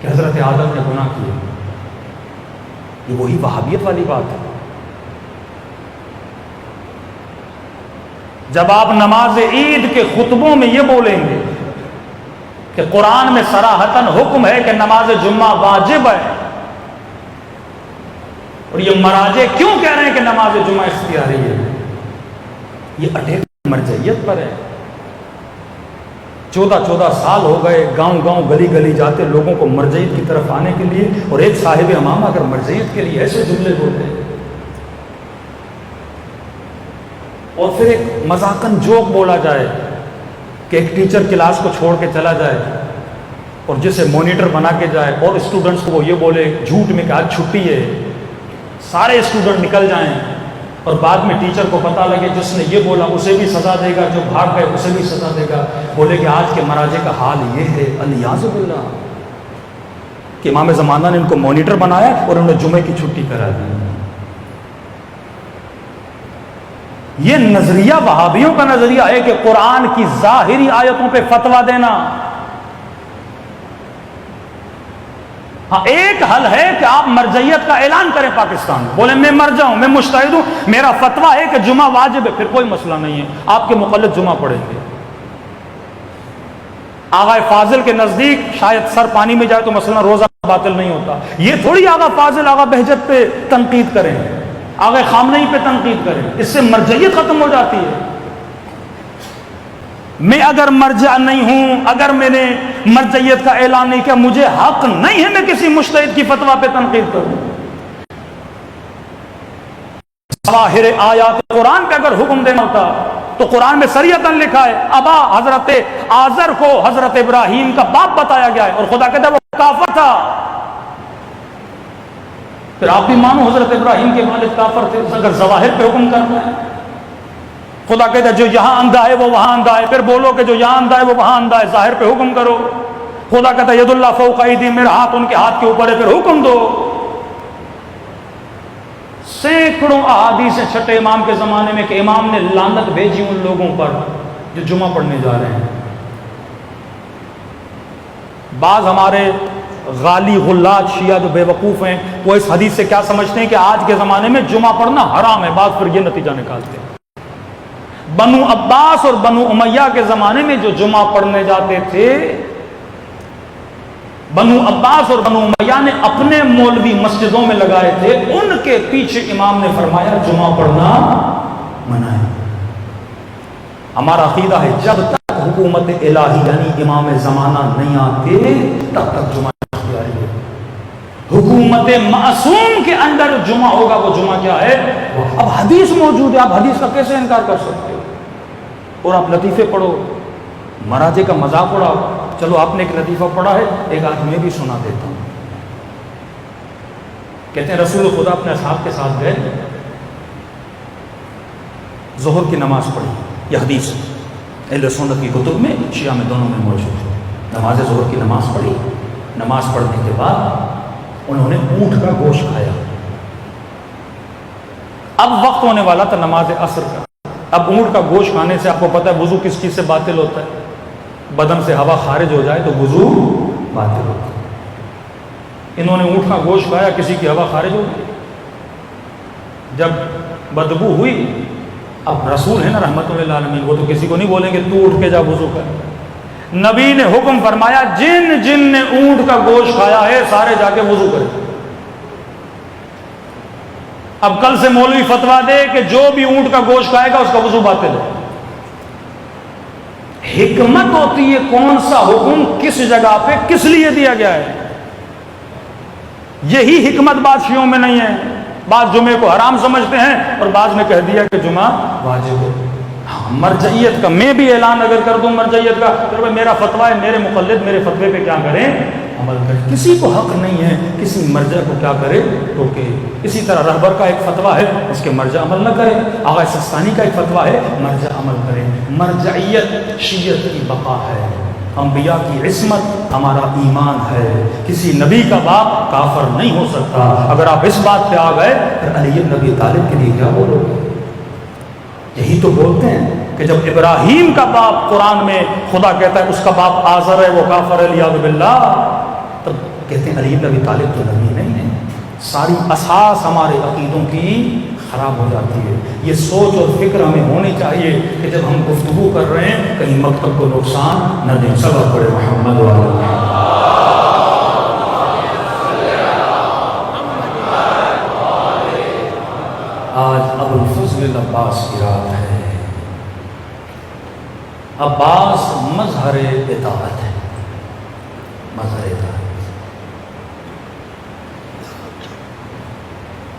[SPEAKER 1] کہ حضرت آدم نے گناہ کیا، یہ وہی وہابیت والی بات ہے۔ جب آپ نماز عید کے خطبوں میں یہ بولیں گے کہ قرآن میں صراحتاً حکم ہے کہ نماز جمعہ واجب ہے، اور یہ مراجع کیوں کہہ رہے ہیں کہ نماز جمعہ اختیاری ہے، یہ اٹیک مرجعیت پر ہے۔ 14 سال ہو گئے گاؤں گلی گلی جاتے لوگوں کو مرجعیت کی طرف آنے کے لیے، اور ایک صاحب امامہ اگر مرجعیت کے لیے ایسے جملے بولتے ہیں، اور پھر ایک مذاقاً جوک بولا جائے کہ ایک ٹیچر کلاس کو چھوڑ کے چلا جائے اور جسے مانیٹر بنا کے جائے، اور اسٹوڈنٹس کو وہ یہ بولے جھوٹ میں کہ آج چھٹی ہے، سارے اسٹوڈنٹ نکل جائیں، اور بعد میں ٹیچر کو پتہ لگے جس نے یہ بولا اسے بھی سزا دے گا، جو بھاگ گئے اسے بھی سزا دے گا، بولے کہ آج کے مراجع کا حال یہ ہے الیاذ باللہ کہ امام زمانہ نے ان کو مانیٹر بنایا اور انہوں نے جمعے کی چھٹی کرا دی۔ یہ نظریہ وہابیوں کا نظریہ ہے کہ قرآن کی ظاہری آیتوں پہ فتویٰ دینا۔ ہاں ایک حل ہے کہ آپ مرجعیت کا اعلان کریں پاکستان میں، بولیں میں مرجع ہوں، میں مجتہد ہوں، میرا فتویٰ ہے کہ جمعہ واجب ہے، پھر کوئی مسئلہ نہیں ہے، آپ کے مقلد جمعہ پڑھیں گے۔ آغا فاضل کے نزدیک شاید سر پانی میں جائے تو مثلا روزہ باطل نہیں ہوتا، یہ تھوڑی آغا فاضل آغا بہجت پہ تنقید کریں، آغا خامنئی پہ تنقید کریں، اس سے مرجعیت ختم ہو جاتی ہے۔ میں اگر مرجع نہیں ہوں، اگر میں نے مرجعیت کا اعلان نہیں کیا، مجھے حق نہیں ہے میں کسی مجتہد کی فتویٰ پہ تنقید کروں۔ ظواہر آیات قرآن پہ اگر حکم دینا ہوتا تو قرآن میں صریحتاً لکھا ہے، ابا حضرت آزر کو حضرت ابراہیم کا باپ بتایا گیا ہے، اور خدا کہتا ہے وہ کافر تھا، پھر آپ بھی مانو حضرت ابراہیم کے والد کافر تھے اگر ظواہر پہ حکم کرنا ہے۔ خدا کہتا ہے جو یہاں اندھا ہے وہ وہاں اندھا ہے، پھر بولو کہ جو یہاں اندھا ہے وہ وہاں اندھا ہے، ظاہر پہ حکم کرو۔ خدا کہتا ہے ید اللہ فوق ایدیہم، میرا ہاتھ ان کے ہاتھ کے اوپر ہے، پھر حکم دو۔ سینکڑوں احادیث ہیں چھٹے امام کے زمانے میں کہ امام نے لعنت بھیجی ان لوگوں پر جو جمعہ پڑھنے جا رہے ہیں. بعض ہمارے غالی غلات شیعہ جو بے وقوف ہیں وہ اس حدیث سے کیا سمجھتے ہیں کہ آج کے زمانے میں جمعہ پڑھنا حرام ہے. بعض پھر یہ نتیجہ نکالتے ہیں بنو عباس اور بنو امیہ کے زمانے میں جو جمعہ پڑھنے جاتے تھے، بنو عباس اور بنو امیہ نے اپنے مولوی مسجدوں میں لگائے تھے، ان کے پیچھے امام نے فرمایا جمعہ پڑھنا منع ہے. ہمارا عقیدہ ہے جب تک حکومت الہی یعنی امام زمانہ نہیں آتے تب تک جمعہ اختیاری ہے. حکومت معصوم کے اندر جمعہ ہوگا وہ جمعہ کیا ہے؟ اب حدیث موجود ہے، آپ حدیث کا کیسے انکار کر سکتے ہو؟ اور آپ لطیفے پڑھو، مراجے کا مذاق اڑاؤ. چلو آپ نے ایک لطیفہ پڑھا ہے، ایک آج میں بھی سنا دیتا ہوں. کہتے ہیں رسول خدا اپنے اصحاب کے ساتھ گئے، ظہر کی نماز پڑھی. یہ حدیث اہل سنت کی کتب میں، شیعہ میں، دونوں میں موجود ہے. نماز ظہر کی نماز پڑھی، نماز پڑھنے کے بعد انہوں نے اونٹ کا گوشت کھایا. اب وقت ہونے والا تھا نماز عصر کا. اب اونٹ کا گوشت کھانے سے آپ کو پتہ ہے وضو کس چیز سے باطل ہوتا ہے؟ بدن سے ہوا خارج ہو جائے تو وضو باطل ہوتا ہے. انہوں نے اونٹ کا گوشت کھایا، کسی کی ہوا خارج ہو گئی. جب بدبو ہوئی، اب رسول ہے نا رحمت للعالمین، وہ تو کسی کو نہیں بولیں گے تو اٹھ کے جا وضو کر. نبی نے حکم فرمایا جن نے اونٹ کا گوشت کھایا ہے سارے جا کے وضو کریں. اب کل سے مولوی فتویٰ دے کہ جو بھی اونٹ کا گوشت کھائے گا اس کا وضو باطل ہے. حکمت ہوتی ہے کون سا حکم کس جگہ پہ کس لیے دیا گیا ہے. یہی حکمت بعض شیعوں میں نہیں ہے. بعض جمعے کو حرام سمجھتے ہیں اور بعض نے کہہ دیا کہ جمعہ واجب ہے. مرجعیت کا میں بھی اعلان اگر کر دوں مرجعیت کا، پھر میرا فتویٰ ہے، میرے مقلد میرے فتوے پہ کیا کریں؟ عمل کریں. کسی کو حق نہیں ہے کسی مرجع کو کیا کرے؟ روکے. اسی طرح رہبر کا ایک فتویٰ ہے، اس کے مرجع عمل نہ کرے. آغا سستانی کا ایک فتویٰ ہے، مرجع عمل کرے. مرجعیت شیعت کی بقا ہے، انبیاء کی عصمت ہمارا ایمان ہے. کسی نبی کا باپ کافر نہیں ہو سکتا. اگر آپ اس بات پہ آ گئے پھر علی بن ابی طالب کے لیے کیا بولو گے؟ یہی تو بولتے ہیں کہ جب ابراہیم کا باپ قرآن میں خدا کہتا ہے اس کا باپ آزر ہے وہ کافر ہے لیاذ باللہ، تب کہتے ہیں علی بن ابی طالب تو نبی نہیں ہے. ساری اساس ہمارے عقیدوں کی خراب ہو جاتی ہے. یہ سوچ اور فکر ہمیں ہونی چاہیے کہ جب ہم گفتگو کر رہے ہیں کہیں مکتب کو نقصان نہ دیں. سبق پڑھے محمد والا. آج ابو الفضل عباس کی رات ہے. عباس مظہر اطاعت ہے، مظہر اطاعت.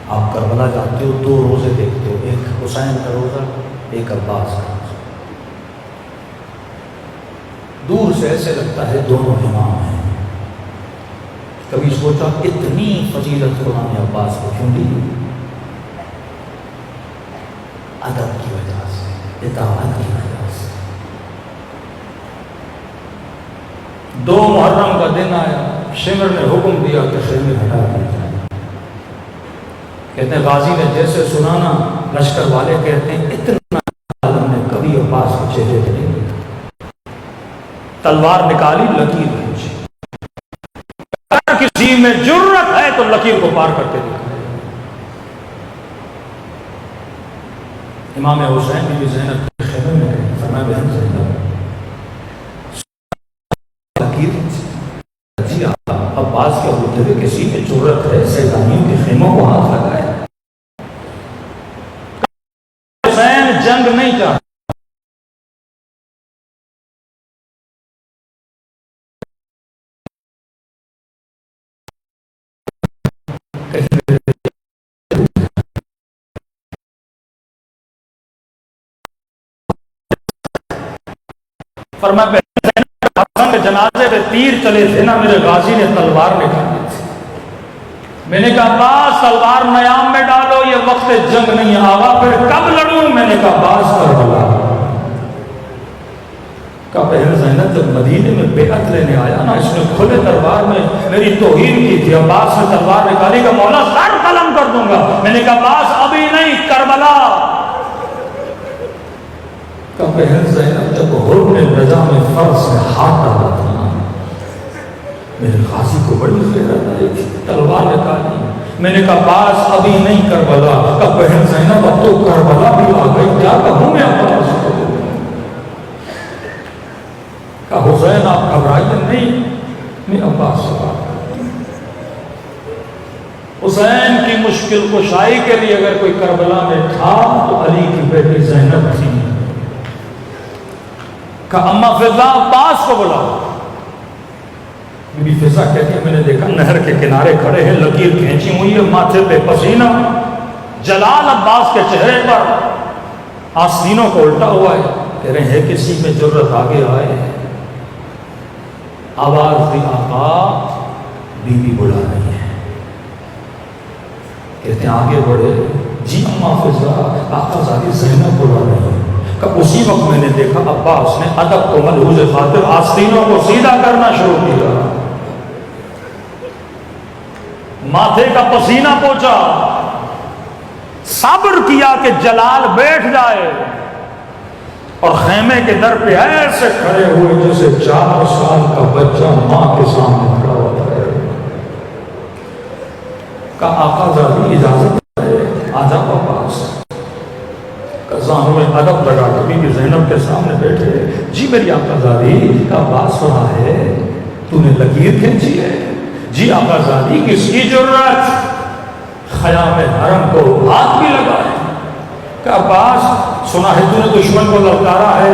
[SPEAKER 1] آپ کربلا جاتے ہو دو روزے دیکھتے ہو، ایک حسین کا روزہ ایک عباس کا روزہ. دور سے ایسے لگتا ہے دونوں امام ہیں. کبھی سوچا اتنی فضیلت قرآن عباس کو کیوں دی؟ ادب کی وجہ سے، اطاعت کی وجہ سے. 2 محرم کا دن آیا، شمر نے حکم دیا کہ خیمے ہٹا دیا جائے. کہتے ہیں غازی نے جیسے سنانا لشکر والے کہتے ہیں اتنا ہم نے کبھی عباس کے چہرے پہ نہیں دیکھا. تلوار نکالی، لکیر کھینچی. اگر کسی میں جرت ہے تو لکیر کو پار کر کے دیکھا. امام حسین بھی زینب کے خیمے میں گئے، فرمایا بہن زینب لکیر جی عباس کے ہوتے ہوئے کسی میں جرت ہے سیدانیوں کے خیموں کو ہاتھ لگائے. حسین جنگ نہیں چاہتا. فرمایا حسن کے جنازے پہ تیر چلے تھے نا، میرے غازی نے تلوار نکالی تھی. میں نے کہا عباس تلوار نیام میں ڈالو، یہ وقت جنگ نہیں آگا، پھر کب لڑوں؟ میں نے کہا عباس کربلا. کہا بہن زینب جب مدینے میں بیعت لینے آیا نا، اس نے کھلے دربار میں میری توہین کی تھی. عباس نے تلوار نکالی کہ مولا سر قلم کر دوں گا. میں نے کہا عباس ابھی نہیں، کربلا.
[SPEAKER 2] کہ بہن زینب جب حرم نجا میں فرض میں ہاتھ ڈالا تھا میرے غازی کو بڑی خیرت آئی تھی، تلوار نکالی، میں نے کہا عباس ابھی نہیں کربلا، کہ بہن زینب اب تو کربلا بھی آ گئی، کیا کہوں میں عباس کو؟ کہ حسین آپ گھبرائیے نہیں، میں عباس سے بات کرتی ہوں۔ حسین کی مشکل کشائی کے لیے اگر کوئی کربلا میں تھا تو علی کی بیٹی زینب تھی، کہ اماں فضا عباس کو بلاؤ۔ بی بی فضا کہتی ہے میں نے دیکھا نہر کے کنارے کھڑے ہیں، لکیر کھینچی ہوئی ہے، ماتھے پہ پسینہ، جلال عباس کے چہرے پر آستینوں کو الٹا ہوا ہے، کہہ رہے ہیں کسی میں جرت آگے آئے، آواز دی آقا بی بی بلا رہی ہے، کہتے ہیں آگے بڑھے، جی اماں فضا آقا زادی زینب بلا رہی ہے۔ کہ اسی وقت میں نے دیکھا عباس نے ادب کو ملحوظ خاطر آستینوں کو سیدھا کرنا شروع کیا، ماتھے کا پسینہ پوچھا، صبر کیا کہ جلال بیٹھ جائے، اور خیمے کے در پہ ایسے کھڑے ہوئے جیسے 4 سال کا بچہ ماں کے سامنے کھڑا ہوتا ہے۔ کہ آقا زادی اجازت ہے آ جاؤ عباس۔ کزانوں میں ادب لگا کے بی بی زینب کے سامنے بیٹھے، جی میری آقا زادی کا عباس سنا ہے تو نے لکیر کھینچی ہے، جی آقا زادی کس کی جرت خیام حرم کو ہاتھ بھی لگائے، کہ عباس سنا ہے تو نے دشمن کو للکارا ہے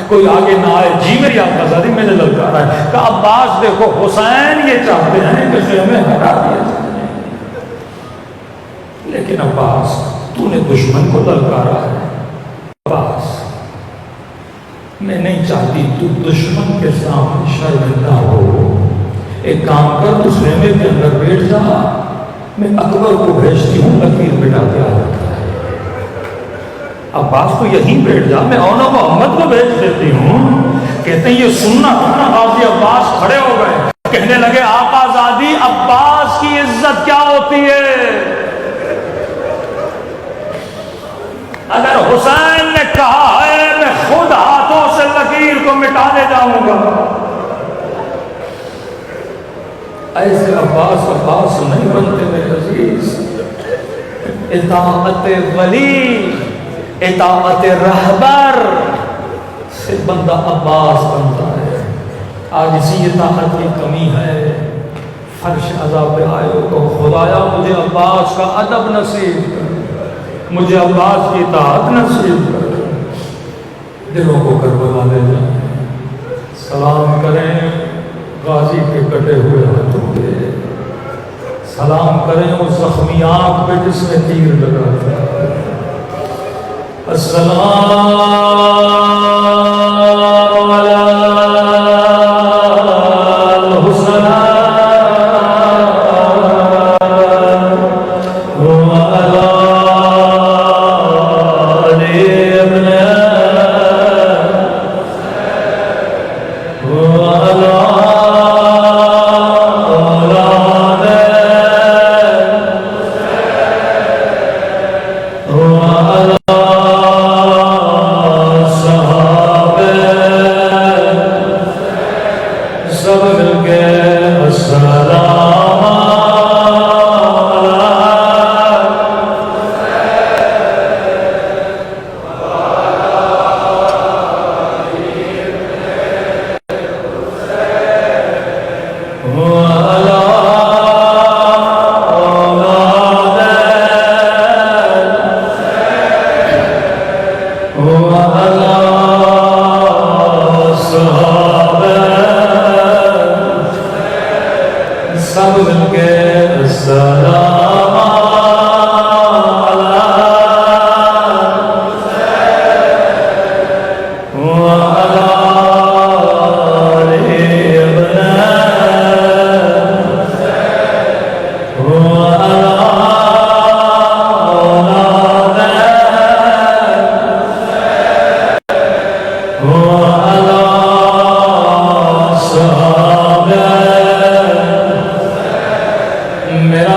[SPEAKER 2] کوئی آگے نہ آئے، جی میری آقا زادی میں نے للکارا ہے۔ کہ عباس دیکھو حسین یہ چاہتے ہیں کہ خیمے ہرا دیا جائے، لیکن عباس تو نے دشمن کو للکارا ہے، عباس میں نہیں چاہتی تو دشمن کے سامنے شرمندہ ہو، ایک کام کر تو خیمے کے اندر بیٹھ جا، میں اکبر کو بھیجتی ہوں لکیر مٹا کے آ جاتا ہے۔ عباس تو یہیں بیٹھ جا، میں اونا محمد کو بھیج دیتی ہوں۔ کہتے ہیں یہ سننا تھا، غازی عباس کھڑے ہو گئے، کہنے لگے آقا زادی عباس کی عزت کیا ہوتی ہے؟ اگر حسین نے کہا ہے میں خود ہاتھوں سے لکیر کو مٹانے جاؤں گا، ایسے عباس نہیں بنتے میرے عزیز۔ اطاعت ولی، اطاعت رہبر سے بندہ عباس بنتا ہے۔ آج اسی اطاعت کی کمی ہے، فرش عذاب پہ آئے تو خدایا مجھے عباس کا ادب نصیب کر، مجھے عباس کی اطاعت نصیب کر۔ دلوں کو کربلا لے جائیں، سلام کریں غازی کے کٹے ہوئے ہاتھوں پہ، سلام کریں اس زخمی آنکھ پہ جس میں تیر لگا تھا۔ السلام علی الحسین وعلی علی ابن وعلی سب مل کے السلام میرا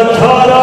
[SPEAKER 1] 18